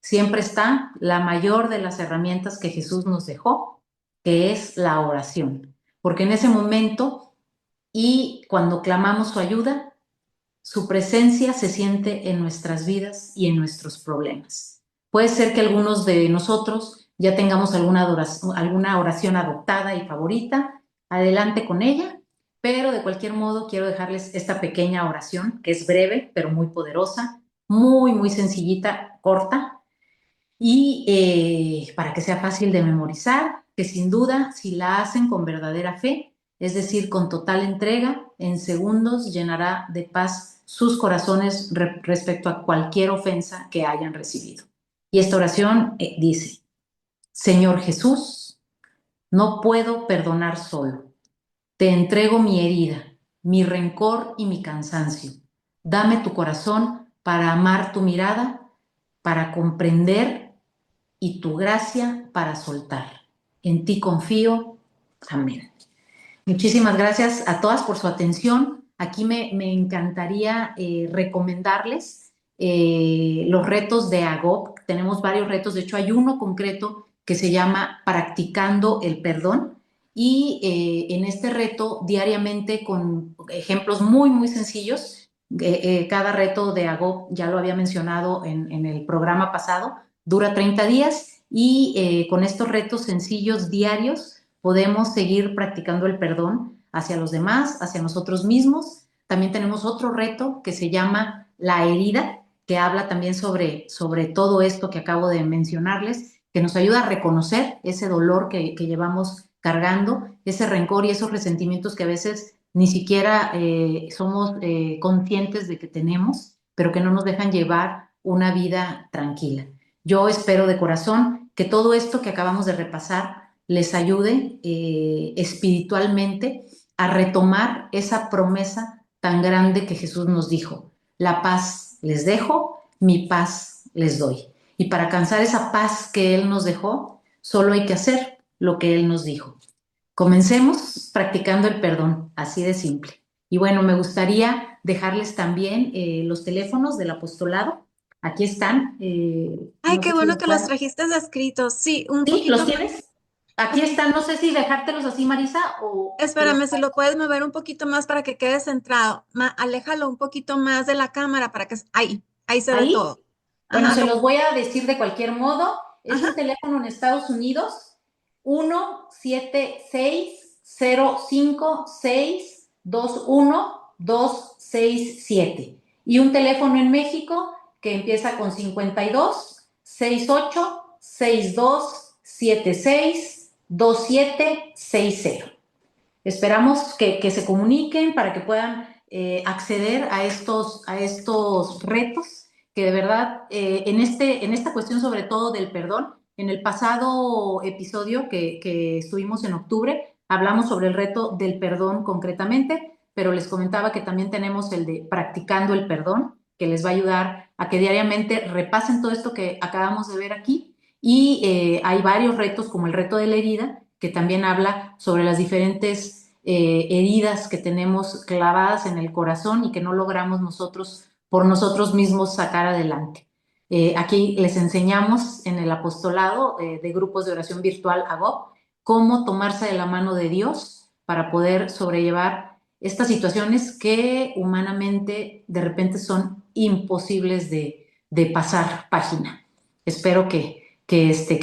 siempre está la mayor de las herramientas que Jesús nos dejó, que es la oración. Porque en ese momento y cuando clamamos su ayuda, su presencia se siente en nuestras vidas y en nuestros problemas. Puede ser que algunos de nosotros ya tengamos alguna oración adoptada y favorita. Adelante con ella, pero de cualquier modo quiero dejarles esta pequeña oración que es breve pero muy poderosa, muy, muy sencillita, corta, y para que sea fácil de memorizar, que sin duda, si la hacen con verdadera fe, es decir, con total entrega, en segundos llenará de paz sus corazones respecto a cualquier ofensa que hayan recibido. Y esta oración dice: Señor Jesús, no puedo perdonar solo. Te entrego mi herida, mi rencor y mi cansancio. Dame tu corazón para amar tu mirada, para comprender, y tu gracia para soltar. En ti confío. Amén. Muchísimas gracias a todas por su atención. Aquí me encantaría recomendarles los retos de AGOP. Tenemos varios retos, de hecho hay uno concreto que se llama Practicando el Perdón. Y en este reto, diariamente, con ejemplos muy, muy sencillos, cada reto de AGOP, ya lo había mencionado en el programa pasado, dura 30 días y con estos retos sencillos diarios podemos seguir practicando el perdón hacia los demás, hacia nosotros mismos. También tenemos otro reto que se llama La herida, que habla también sobre todo esto que acabo de mencionarles, que nos ayuda a reconocer ese dolor que llevamos cargando, ese rencor y esos resentimientos que a veces ni siquiera somos conscientes de que tenemos, pero que no nos dejan llevar una vida tranquila. Yo espero de corazón que todo esto que acabamos de repasar les ayude espiritualmente a retomar esa promesa tan grande que Jesús nos dijo: la paz les dejo, mi paz les doy. Y para alcanzar esa paz que Él nos dejó, solo hay que hacer lo que Él nos dijo. Comencemos practicando el perdón, así de simple. Y bueno, me gustaría dejarles también los teléfonos del apostolado. Aquí están. Ay, No qué sé si bueno los que los pueden. trajiste escritos. Sí, un ¿Sí? poquito ¿Los más. tienes? Aquí están. No sé si dejártelos así, Marisa, o te los... Espérame, si lo puedes mover un poquito más para que quede centrado. Aléjalo un poquito más de la cámara para que... ahí se ve Ahí. todo. Bueno, Ajá, se los voy a decir de cualquier modo. Es ajá. un teléfono en Estados Unidos: 176-05-621-267. Y un teléfono en México que empieza con 52-68-62-76-2760. Esperamos que se comuniquen para que puedan acceder a estos retos, que de verdad, en esta cuestión sobre todo del perdón, en el pasado episodio que estuvimos en octubre, hablamos sobre el reto del perdón concretamente, pero les comentaba que también tenemos el de practicando el perdón, que les va a ayudar a que diariamente repasen todo esto que acabamos de ver aquí. Y hay varios retos, como el reto de la herida, que también habla sobre las diferentes heridas que tenemos clavadas en el corazón y que no logramos nosotros por nosotros mismos sacar adelante. Aquí les enseñamos en el apostolado de grupos de oración virtual AGOP cómo tomarse de la mano de Dios para poder sobrellevar estas situaciones que humanamente de repente son imposibles de pasar página. Espero que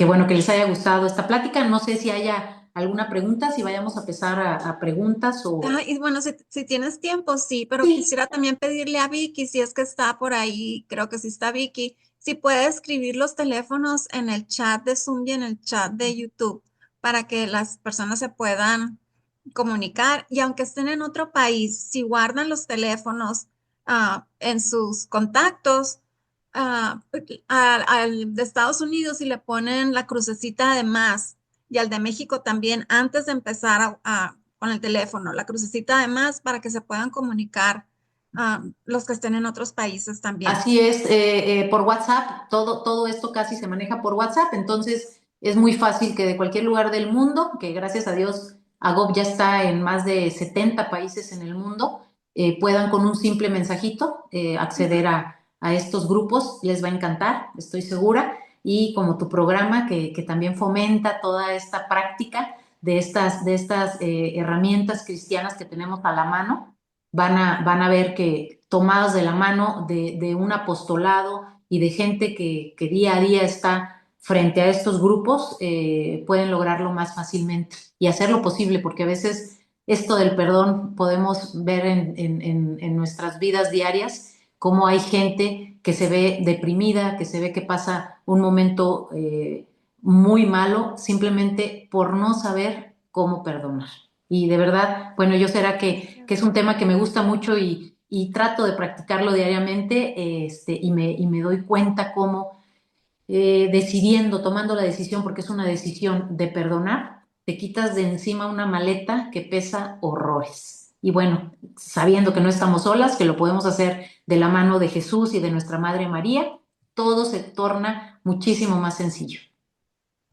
bueno, que les haya gustado esta plática. No sé si haya alguna pregunta, si vayamos a empezar a preguntas o... Y bueno, si tienes tiempo, sí, pero Sí, quisiera también pedirle a Vicky, si es que está por ahí, creo que sí está Vicky, si puede escribir los teléfonos en el chat de Zoom y en el chat de YouTube para que las personas se puedan comunicar. Y aunque estén en otro país, si guardan los teléfonos en sus contactos al de Estados Unidos y le ponen la crucecita de más y al de México también antes de empezar con el teléfono, la crucecita además para que se puedan comunicar los que estén en otros países también. así es, por WhatsApp, todo esto casi se maneja por WhatsApp, entonces es muy fácil que de cualquier lugar del mundo, que gracias a Dios AGOP ya está en más de 70 países en el mundo, puedan con un simple mensajito acceder a estos grupos. Les va a encantar, estoy segura. Y como tu programa que también fomenta toda esta práctica de estas herramientas cristianas que tenemos a la mano, van a ver que tomados de la mano de un apostolado y de gente que día a día está frente a estos grupos, pueden lograrlo más fácilmente y hacer lo posible, porque a veces esto del perdón podemos ver en nuestras vidas diarias, cómo hay gente que se ve deprimida, que se ve que pasa un momento muy malo simplemente por no saber cómo perdonar. Y de verdad, bueno, yo será que es un tema que me gusta mucho y trato de practicarlo diariamente, y me doy cuenta cómo decidiendo, tomando la decisión, porque es una decisión de perdonar, te quitas de encima una maleta que pesa horrores. Y bueno, sabiendo que no estamos solas, que lo podemos hacer de la mano de Jesús y de nuestra Madre María, todo se torna muchísimo más sencillo.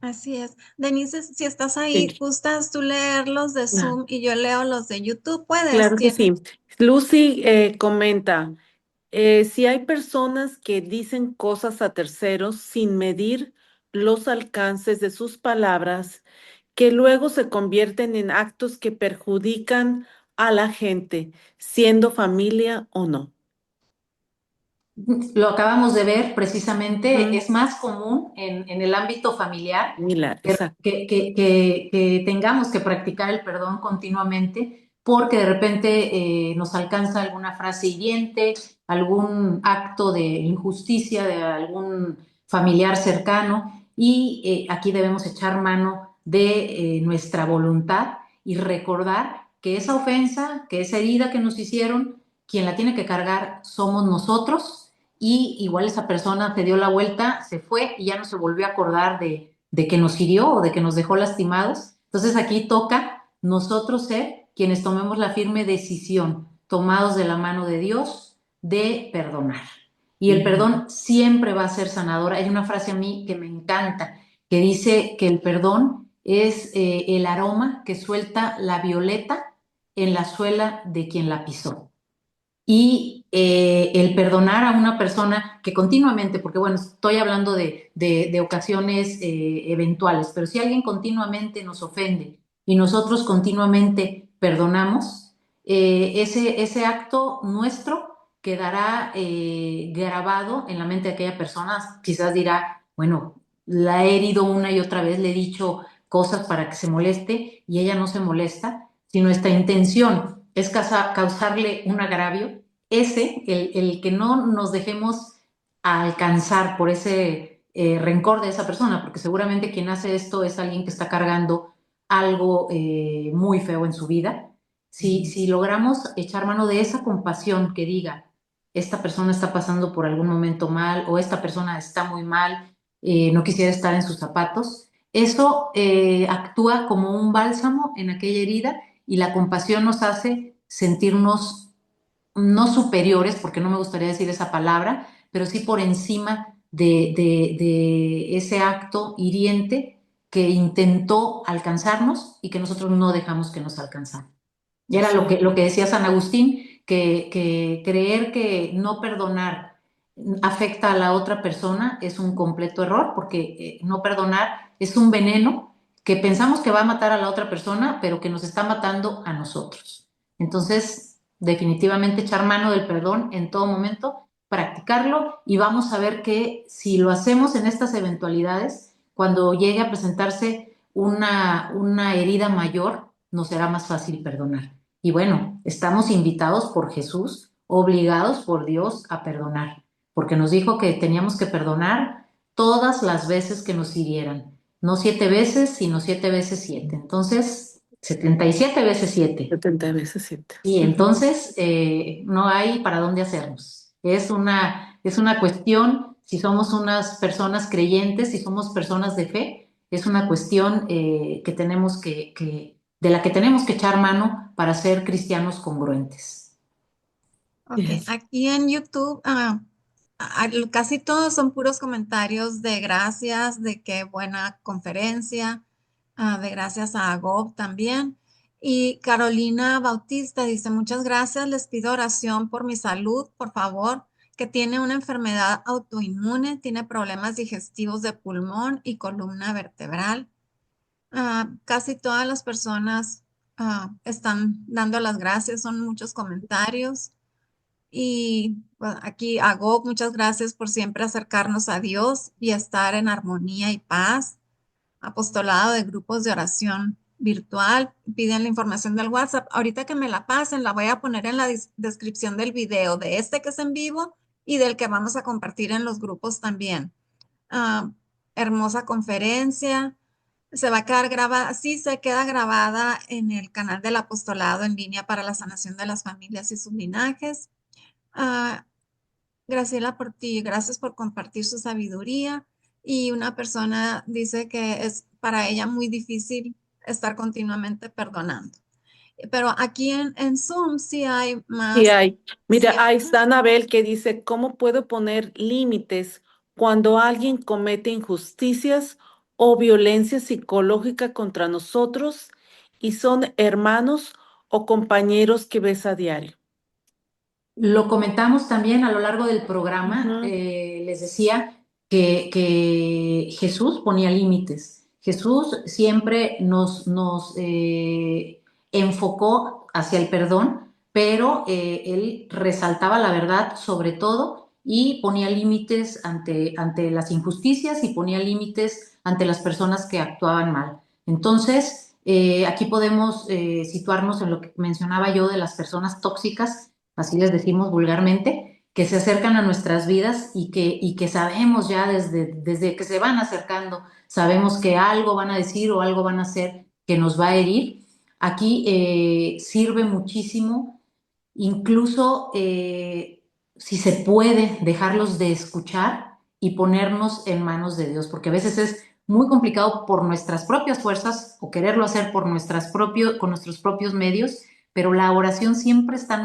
Así es. Denise, si estás ahí, Sí, ¿gustas tú leer los de ah, Zoom y yo leo los de YouTube? Puedes, claro que tienes. sí. Lucy comenta, si hay personas que dicen cosas a terceros sin medir los alcances de sus palabras, que luego se convierten en actos que perjudican a la gente, siendo familia o no. Lo acabamos de ver precisamente, Ujú. es más común en el ámbito familiar Similar, que, exacto. que tengamos que practicar el perdón continuamente porque de repente nos alcanza alguna frase hiriente, algún acto de injusticia de algún familiar cercano y aquí debemos echar mano de nuestra voluntad y recordar que esa ofensa, que esa herida que nos hicieron, quien la tiene que cargar somos nosotros y igual esa persona se dio la vuelta, se fue y ya no se volvió a acordar de que nos hirió o de que nos dejó lastimados. Entonces aquí toca nosotros ser quienes tomemos la firme decisión, tomados de la mano de Dios, de perdonar. Y el Ujú. perdón siempre va a ser sanador. Hay una frase a mí que me encanta, que dice que el perdón es el aroma que suelta la violeta en la suela de quien la pisó y el perdonar a una persona que continuamente, porque bueno, estoy hablando de ocasiones eventuales, pero si alguien continuamente nos ofende y nosotros continuamente perdonamos, ese acto nuestro quedará grabado en la mente de aquella persona, quizás dirá, bueno, la he herido una y otra vez, le he dicho cosas para que se moleste y ella no se molesta. Si nuestra intención es causarle un agravio, el que no nos dejemos alcanzar por ese rencor de esa persona, porque seguramente quien hace esto es alguien que está cargando algo muy feo en su vida. Si logramos echar mano de esa compasión que diga, esta persona está pasando por algún momento mal o esta persona está muy mal, no quisiera estar en sus zapatos, eso actúa como un bálsamo en aquella herida y la compasión nos hace sentirnos no superiores, porque no me gustaría decir esa palabra, pero sí por encima de ese acto hiriente que intentó alcanzarnos y que nosotros no dejamos que nos alcanzara. Y era Sí, lo que decía San Agustín, que creer que no perdonar afecta a la otra persona es un completo error, porque no perdonar es un veneno que pensamos que va a matar a la otra persona, pero que nos está matando a nosotros. Entonces, definitivamente echar mano del perdón en todo momento, practicarlo y vamos a ver que si lo hacemos en estas eventualidades, cuando llegue a presentarse una herida mayor, nos será más fácil perdonar. Y bueno, estamos invitados por Jesús, obligados por Dios a perdonar, porque nos dijo que teníamos que perdonar todas las veces que nos hirieran, no 7 veces, sino 7 veces 7. Entonces, 77 veces 7. 70 veces 7. Y Ujú. entonces no hay para dónde hacernos. Es una cuestión, si somos unas personas creyentes, si somos personas de fe, es una cuestión que tenemos de la que tenemos que echar mano para ser cristianos congruentes. Ok, Yes. aquí en YouTube, casi todos son puros comentarios de gracias, de qué buena conferencia, de gracias a Gob también. Y Carolina Bautista dice, muchas gracias, les pido oración por mi salud, por favor, que tiene una enfermedad autoinmune, tiene problemas digestivos de pulmón y columna vertebral. Casi todas las personas están dando las gracias, son muchos comentarios. Y bueno, aquí hago muchas gracias por siempre acercarnos a Dios y estar en armonía y paz. Apostolado de grupos de oración virtual. Piden la información del WhatsApp. Ahorita que me la pasen, la voy a poner en la descripción del video de este que es en vivo y del que vamos a compartir en los grupos también. Ah, Hermosa conferencia. se va a quedar grabada, sí se queda grabada en el canal del apostolado en línea para la sanación de las familias y sus linajes. Ah, Graciela, por ti, gracias por compartir su sabiduría. Y una persona dice que es para ella muy difícil estar continuamente perdonando. Pero aquí en Zoom sí hay Sí más. hay. Sí, Mira, ahí está Anabel que dice, ¿cómo puedo poner límites cuando alguien comete injusticias o violencia psicológica contra nosotros y son hermanos o compañeros que ves a diario? Lo comentamos también a lo largo del programa, Ujú. les decía que Jesús ponía límites. Jesús siempre nos enfocó hacia el perdón, pero él resaltaba la verdad sobre todo y ponía límites ante las injusticias y ponía límites ante las personas que actuaban mal. Entonces, aquí podemos situarnos en lo que mencionaba yo de las personas tóxicas, así les decimos vulgarmente, que se acercan a nuestras vidas y que sabemos ya desde que se van acercando, sabemos que algo van a decir o algo van a hacer que nos va a herir. Aquí sirve muchísimo, incluso si se puede, dejarlos de escuchar y ponernos en manos de Dios, porque a veces es muy complicado por nuestras propias fuerzas o quererlo hacer con nuestros propios medios, pero la oración siempre está en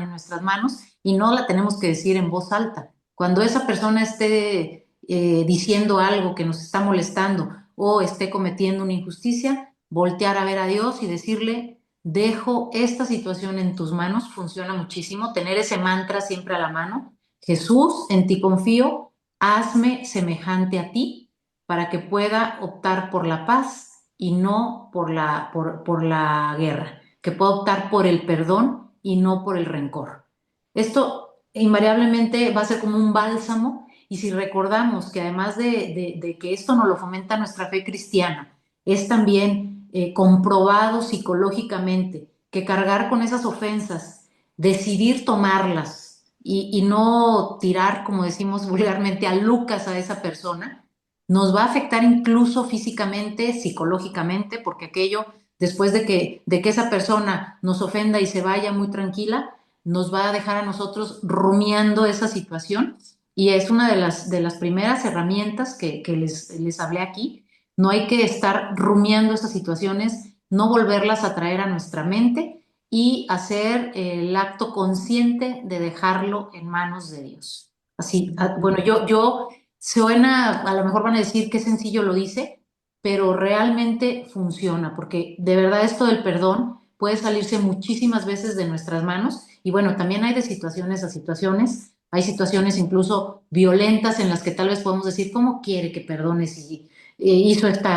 nuestras manos y no la tenemos que decir en voz alta. Cuando esa persona esté diciendo algo que nos está molestando o esté cometiendo una injusticia, voltear a ver a Dios y decirle, dejo esta situación en tus manos, funciona muchísimo, tener ese mantra siempre a la mano. Jesús, en ti confío, hazme semejante a ti para que pueda optar por la paz y no por la guerra, que pueda optar por el perdón y no por el rencor. Esto invariablemente va a ser como un bálsamo y si recordamos que además de que esto nos lo fomenta nuestra fe cristiana, es también comprobado psicológicamente que cargar con esas ofensas, decidir tomarlas y no tirar, como decimos vulgarmente, a Lucas a esa persona, nos va a afectar incluso físicamente, psicológicamente, porque aquello, después de que esa persona nos ofenda y se vaya muy tranquila, nos va a dejar a nosotros rumiando esa situación y es una de las primeras herramientas que les hablé aquí. No hay que estar rumiando esas situaciones, no volverlas a traer a nuestra mente y hacer el acto consciente de dejarlo en manos de Dios. Así, bueno, yo suena, a lo mejor van a decir qué sencillo lo dice, pero realmente funciona, porque de verdad esto del perdón puede salirse muchísimas veces de nuestras manos y bueno, también hay de situaciones a situaciones, hay situaciones incluso violentas en las que tal vez podemos decir, ¿cómo quiere que perdone si hizo este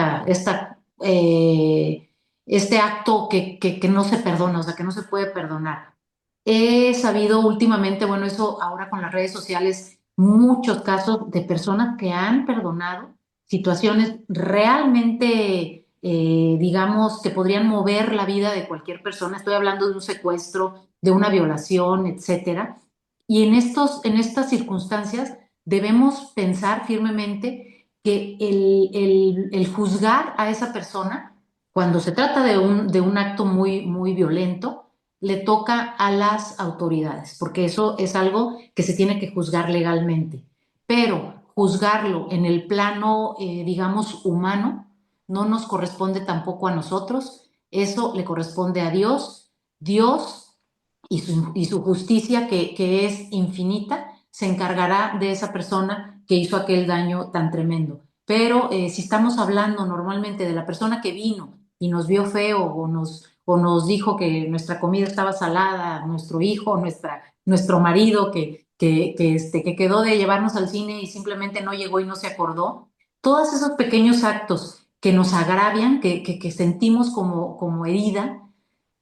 acto que no se perdona, o sea, que no se puede perdonar? He sabido últimamente, bueno, eso ahora con las redes sociales, muchos casos de personas que han perdonado situaciones realmente, digamos, que podrían mover la vida de cualquier persona. Estoy hablando de un secuestro, de una violación, etcétera. Y en estas circunstancias debemos pensar firmemente que el juzgar a esa persona, cuando se trata de un acto muy, muy violento, le toca a las autoridades, porque eso es algo que se tiene que juzgar legalmente. Pero juzgarlo en el plano, digamos, humano, no nos corresponde tampoco a nosotros, eso le corresponde a Dios. Dios y su justicia, que es infinita, se encargará de esa persona que hizo aquel daño tan tremendo. Pero si estamos hablando normalmente de la persona que vino y nos vio feo o nos dijo que nuestra comida estaba salada, nuestro hijo, nuestro marido que quedó de llevarnos al cine y simplemente no llegó y no se acordó, todos esos pequeños actos que nos agravian, que sentimos como herida,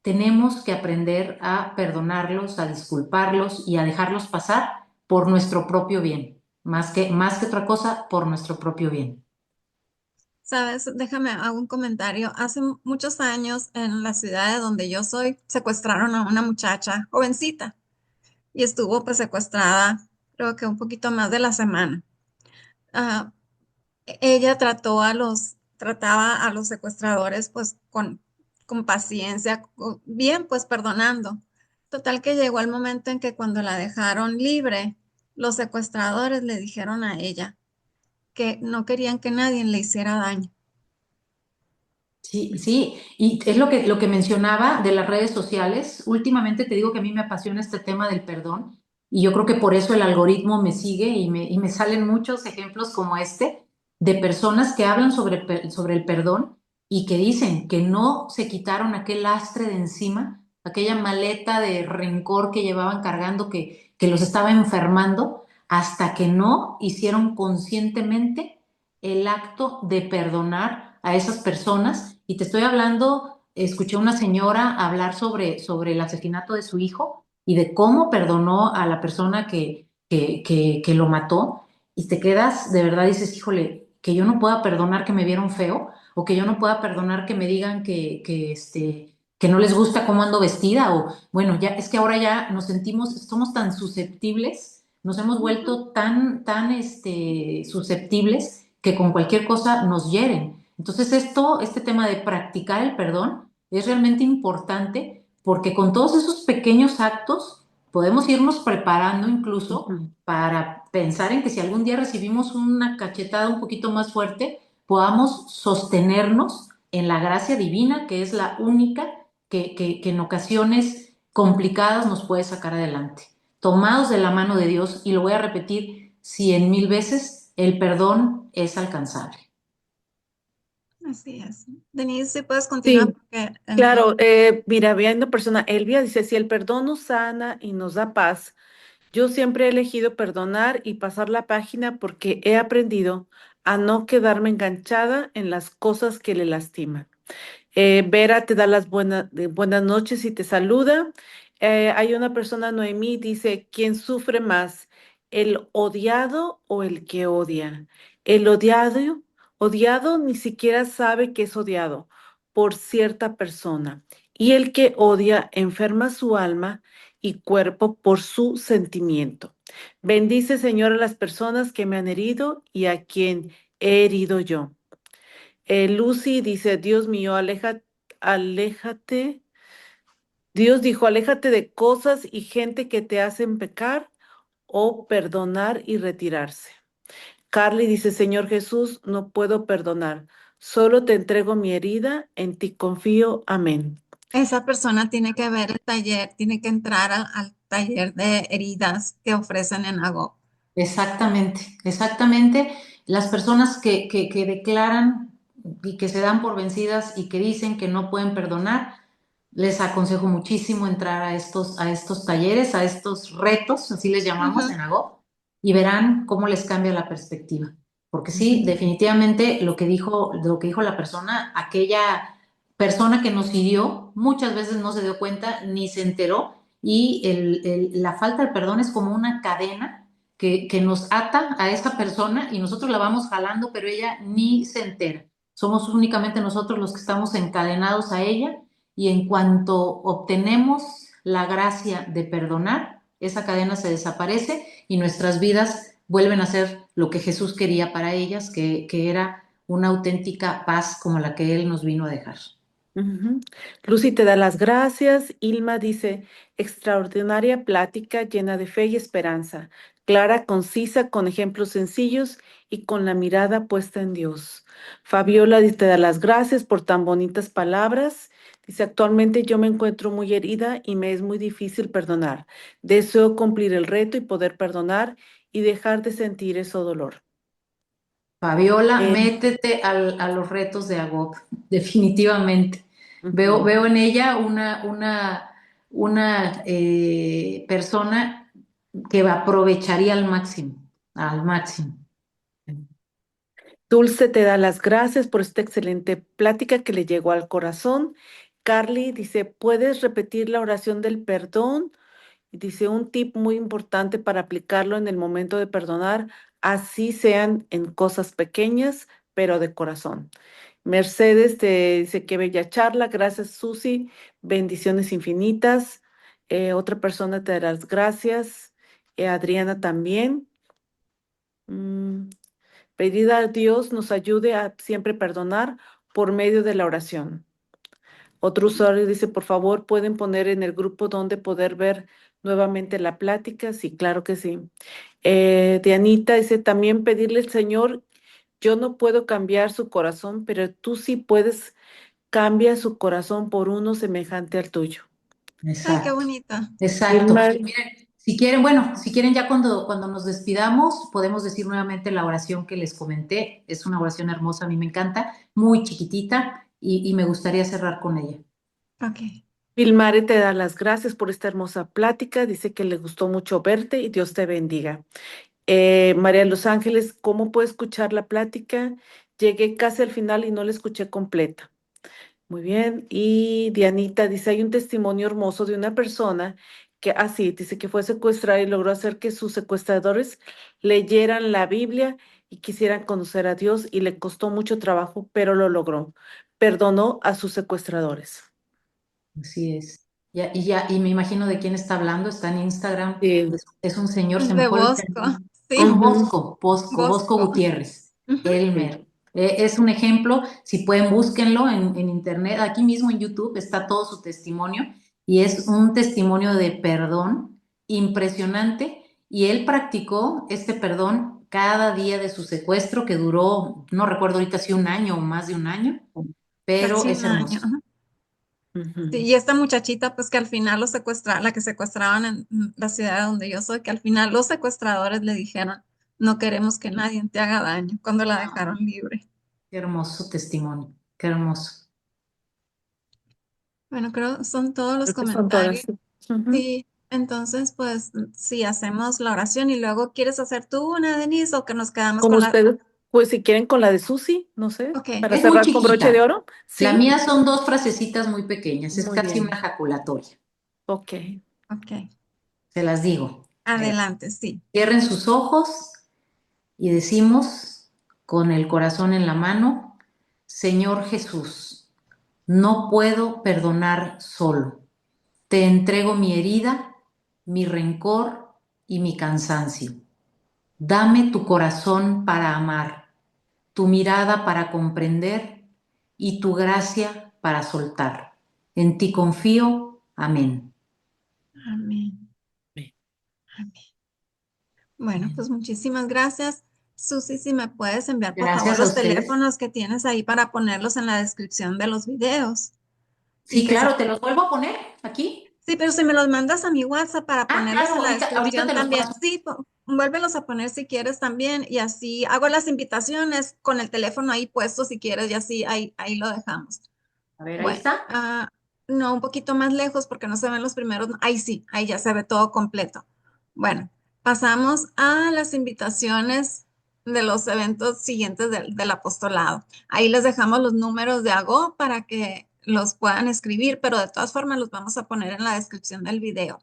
tenemos que aprender a perdonarlos, a disculparlos y a dejarlos pasar por nuestro propio bien, más que otra cosa, por nuestro propio bien. sabes, déjame hago un comentario. Hace muchos años en la ciudad de donde yo soy, secuestraron a una muchacha jovencita y estuvo pues secuestrada creo que un poquito más de la semana. Ah, Ella trataba a los secuestradores pues con paciencia, bien, pues perdonando. Total que llegó el momento en que cuando la dejaron libre, los secuestradores le dijeron a ella que no querían que nadie le hiciera daño. Sí, sí, y es lo que mencionaba de las redes sociales. Últimamente te digo que a mí me apasiona este tema del perdón y yo creo que por eso el algoritmo me sigue y me salen muchos ejemplos como este de personas que hablan sobre el perdón y que dicen que no se quitaron aquel lastre de encima, aquella maleta de rencor que llevaban cargando que los estaba enfermando hasta que no hicieron conscientemente el acto de perdonar a esas personas. Y te estoy hablando, escuché a una señora hablar sobre el asesinato de su hijo y de cómo perdonó a la persona que lo mató. Y te quedas, de verdad dices, híjole, que yo no pueda perdonar que me vieron feo o que yo no pueda perdonar que me digan que no les gusta cómo ando vestida o bueno, ya es que ahora ya nos sentimos, somos tan susceptibles, nos hemos Ujú. vuelto tan susceptibles que con cualquier cosa nos hieren. Entonces este tema de practicar el perdón es realmente importante porque con todos esos pequeños actos podemos irnos preparando incluso Ujú. para pensar en que si algún día recibimos una cachetada un poquito más fuerte, podamos sostenernos en la gracia divina, que es la única que en ocasiones complicadas nos puede sacar adelante. Tomados de la mano de Dios, y lo voy a repetir 100,000 veces, el perdón es alcanzable. Así es. Denise, si puedes continuar Sí, porque claro. Mira, viendo persona, Elvia dice, si el perdón nos sana y nos da paz, yo siempre he elegido perdonar y pasar la página porque he aprendido a no quedarme enganchada en las cosas que le lastiman. Vera te da las buenas noches y te saluda. Hay una persona, Noemí, dice, ¿quién sufre más, el odiado o el que odia? El odiado ni siquiera sabe que es odiado por cierta persona y el que odia enferma su alma y cuerpo por su sentimiento. Bendice, Señor, a las personas que me han herido y a quien he herido yo. Lucy dice, Dios mío, aléjate. Dios dijo, aléjate de cosas y gente que te hacen pecar o perdonar y retirarse. Carly dice, Señor Jesús, no puedo perdonar. Solo te entrego mi herida, en ti confío. Amén. esa persona tiene que ver el taller, tiene que entrar al taller de heridas que ofrecen en AGO. Exactamente, exactamente. Las personas que declaran y que se dan por vencidas y que dicen que no pueden perdonar, les aconsejo muchísimo entrar a estos talleres, a estos retos, así les llamamos Ujú. en AGO, y verán cómo les cambia la perspectiva. Porque sí, Ujú. definitivamente lo que dijo la persona, aquella persona que nos hirió, muchas veces no se dio cuenta ni se enteró, y la falta de perdón es como una cadena que nos ata a esa persona y nosotros la vamos jalando, pero ella ni se entera. Somos únicamente nosotros los que estamos encadenados a ella y en cuanto obtenemos la gracia de perdonar, esa cadena se desaparece y nuestras vidas vuelven a ser lo que Jesús quería para ellas, que era una auténtica paz como la que Él nos vino a dejar. Ujú. Lucy te da las gracias. Ilma dice, extraordinaria plática llena de fe y esperanza, clara, concisa, con ejemplos sencillos y con la mirada puesta en Dios. Fabiola te da las gracias por tan bonitas palabras. Dice, actualmente yo me encuentro muy herida y me es muy difícil perdonar. Deseo cumplir el reto y poder perdonar y dejar de sentir ese dolor. Fabiola, Eh, métete a los retos de Agop, definitivamente. ujú. Veo en ella una persona que aprovecharía al máximo, al máximo. Dulce te da las gracias por esta excelente plática que le llegó al corazón. Carly dice, ¿puedes repetir la oración del perdón? Y dice, un tip muy importante para aplicarlo en el momento de perdonar, así sean en cosas pequeñas, pero de corazón. Mercedes te dice, qué bella charla. Gracias, Susi. Bendiciones infinitas. Otra persona te da las gracias. Adriana también. Mm. Pedir a Dios nos ayude a siempre perdonar por medio de la oración. Otro usuario dice, por favor, ¿pueden poner en el grupo donde poder ver nuevamente la plática? Sí, claro que sí. Dianita dice, también pedirle al Señor, yo no puedo cambiar su corazón, pero tú sí puedes cambiar su corazón por uno semejante al tuyo. Ay, qué Exacto, bonito. exacto. Vilmar, Miren, si quieren, bueno, si quieren ya cuando nos despidamos, podemos decir nuevamente la oración que les comenté. Es una oración hermosa, a mí me encanta, muy chiquitita y me gustaría cerrar con ella. Ok. Vilmare te da las gracias por esta hermosa plática. Dice que le gustó mucho verte y Dios te bendiga. María Los Ángeles, ¿cómo puedo escuchar la plática? Llegué casi al final y no la escuché completa. Muy bien. Y Dianita dice, hay un testimonio hermoso de una persona que, así, dice que fue secuestrada y logró hacer que sus secuestradores leyeran la Biblia y quisieran conocer a Dios y le costó mucho trabajo, pero lo logró. Perdonó a sus secuestradores. Así es. Y me imagino de quién está hablando, está en Instagram, Sí. es un señor, se me De fue el Bosco. Ah, Sí, Ujú. Bosco Bosco. Gutiérrez, Ujú. Sí. Elmer. Es un ejemplo, si pueden búsquenlo en internet, aquí mismo en YouTube está todo su testimonio y es un testimonio de perdón impresionante y él practicó este perdón cada día de su secuestro que duró, no recuerdo ahorita si un año o más de un año, pero Casi es un año. hermoso. Ajá. Sí, Ujú. y esta muchachita, pues que al final la que secuestraban en la ciudad donde yo soy, que al final los secuestradores le dijeron, no queremos que nadie te haga daño, cuando la dejaron libre. Qué hermoso testimonio, qué hermoso. Bueno, creo que son todos los Creo que son todas. comentarios. Sí. Ujú. Sí, entonces, pues, si hacemos la oración y luego quieres hacer tú una, Denise, o que nos quedamos Como con la... ustedes, pues si quieren con la de Susi, no sé, Ok, para Es muy cerrar con broche de chiquita. oro. La Sí, mía son dos frasecitas muy pequeñas, es muy casi una bien. ejaculatoria. Ok. ok. Se las digo. Ahí va. Adelante, sí. Cierren sus ojos y decimos con el corazón en la mano, Señor Jesús, no puedo perdonar solo. Te entrego mi herida, mi rencor y mi cansancio. Dame tu corazón para amar, tu mirada para comprender y tu gracia para soltar. En ti confío. Amén. Amén. Amén. Bueno, pues muchísimas gracias. Susi, si me puedes enviar por favor Gracias a los ustedes. teléfonos que tienes ahí para ponerlos en la descripción de los videos. Y Sí, que se... claro, te los vuelvo a poner aquí. Sí, pero si me los mandas a mi WhatsApp para Ah, ponerlos claro, en la ahorita descripción te los también. paso. Sí, vuélvelos a poner si quieres también y así hago las invitaciones con el teléfono ahí puesto si quieres y así ahí lo dejamos. A ver, ahí Bueno, está. no, un poquito más lejos porque no se ven los primeros. Ahí sí, ahí ya se ve todo completo. Bueno, pasamos a las invitaciones de los eventos siguientes del apostolado. Ahí les dejamos los números de Ago para que los puedan escribir, pero de todas formas los vamos a poner en la descripción del video.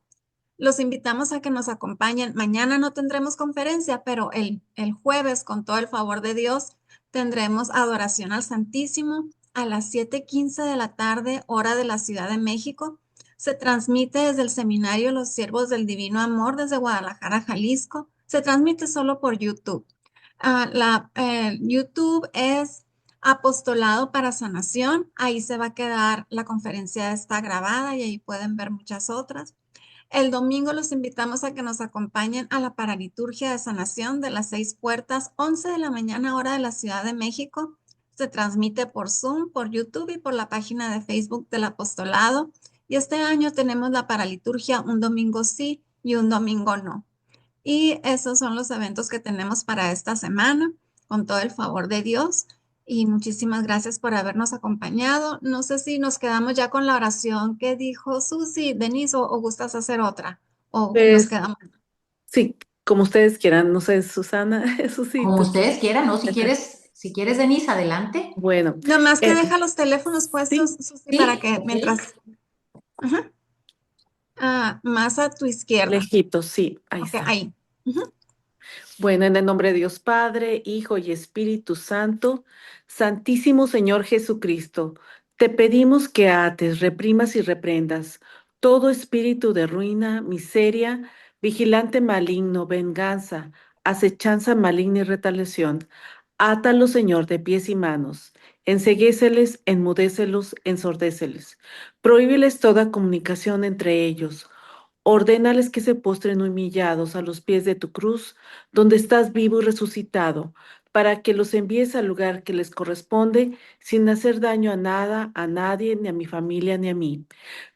Los invitamos a que nos acompañen. Mañana no tendremos conferencia, pero el jueves, con todo el favor de Dios, tendremos adoración al Santísimo a las 7:15 de la tarde, hora de la Ciudad de México. Se transmite desde el Seminario Los Siervos del Divino Amor desde Guadalajara, Jalisco. Se transmite solo por YouTube. YouTube es Apostolado para Sanación. Ahí se va a quedar, la conferencia está grabada y ahí pueden ver muchas otras. El domingo los invitamos a que nos acompañen a la paraliturgia de sanación de las 6 puertas, 11 de la mañana, hora de la Ciudad de México. Se transmite por Zoom, por YouTube y por la página de Facebook del apostolado. Y este año tenemos la paraliturgia un domingo sí y un domingo no. Y esos son los eventos que tenemos para esta semana, con todo el favor de Dios. Y muchísimas gracias por habernos acompañado. No sé si nos quedamos ya con la oración que dijo Susi, Denise, o gustas hacer otra, o nos Pues quedamos. sí, como ustedes quieran, no sé, Susana, Susi, Como tú. ustedes quieran, ¿no? Si quieres, Denise, adelante. Bueno, Nomás que eh, deja los teléfonos puestos, sí, Susi, para Sí, que ok. mientras, ajá, más a tu izquierda. lejitos, sí, ahí Ok, está. ahí. Ujú. Bueno, en el nombre de Dios Padre, Hijo y Espíritu Santo, Santísimo Señor Jesucristo, te pedimos que ates, reprimas y reprendas todo espíritu de ruina, miseria, vigilante maligno, venganza, acechanza maligna y retaliación Átalos, Señor, de pies y manos. Enceguéceles, enmudécelos, ensordéceles. Prohíbeles toda comunicación entre ellos. Ordénales que se postren humillados a los pies de tu cruz, donde estás vivo y resucitado, para que los envíes al lugar que les corresponde, sin hacer daño a nada, a nadie, ni a mi familia, ni a mí.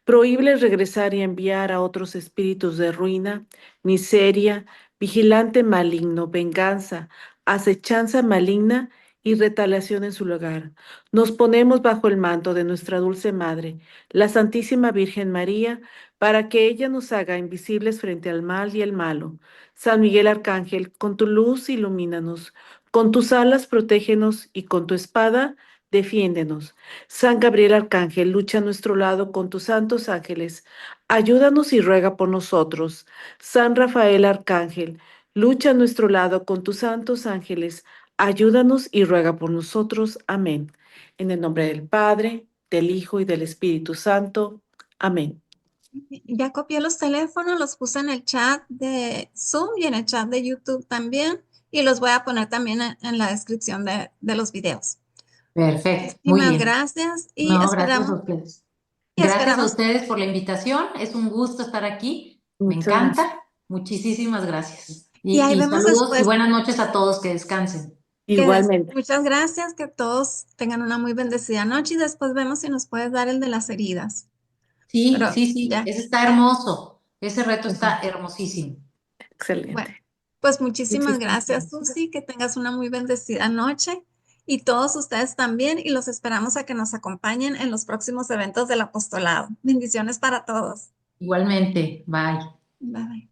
Prohíbeles regresar y enviar a otros espíritus de ruina, miseria, vigilante maligno, venganza, acechanza maligna y retaliación en su lugar. Nos ponemos bajo el manto de nuestra dulce Madre, la Santísima Virgen María, para que ella nos haga invisibles frente al mal y el malo. San Miguel Arcángel, con tu luz ilumínanos, con tus alas protégenos y con tu espada defiéndenos. San Gabriel Arcángel, lucha a nuestro lado con tus santos ángeles. Ayúdanos y ruega por nosotros. San Rafael Arcángel, lucha a nuestro lado con tus santos ángeles. Ayúdanos y ruega por nosotros. Amén. En el nombre del Padre, del Hijo y del Espíritu Santo. Amén. Ya copié los teléfonos, los puse en el chat de Zoom y en el chat de YouTube también, y los voy a poner también en la descripción de los videos. Perfecto, muy Muchísimas bien. gracias y No, gracias a esperamos, ustedes. y Gracias a esperamos, ustedes por la invitación. Es un gusto estar aquí. Me Muchas gracias. encanta. Muchísimas gracias. y ahí Y vemos saludos y después. buenas noches a todos. Que descansen. Igualmente. Muchas gracias, que todos tengan una muy bendecida noche y después vemos si nos puedes dar el de las heridas. Sí, Pero sí, sí. ya, Ese está ya, hermoso. Ese reto Ujú. está hermosísimo. bueno, Excelente. pues muchísimas Muchísimas gracias, gracias. Susi, que tengas una muy bendecida noche y todos ustedes también y los esperamos a que nos acompañen en los próximos eventos del apostolado. Bendiciones para todos. Igualmente. Bye. Bye.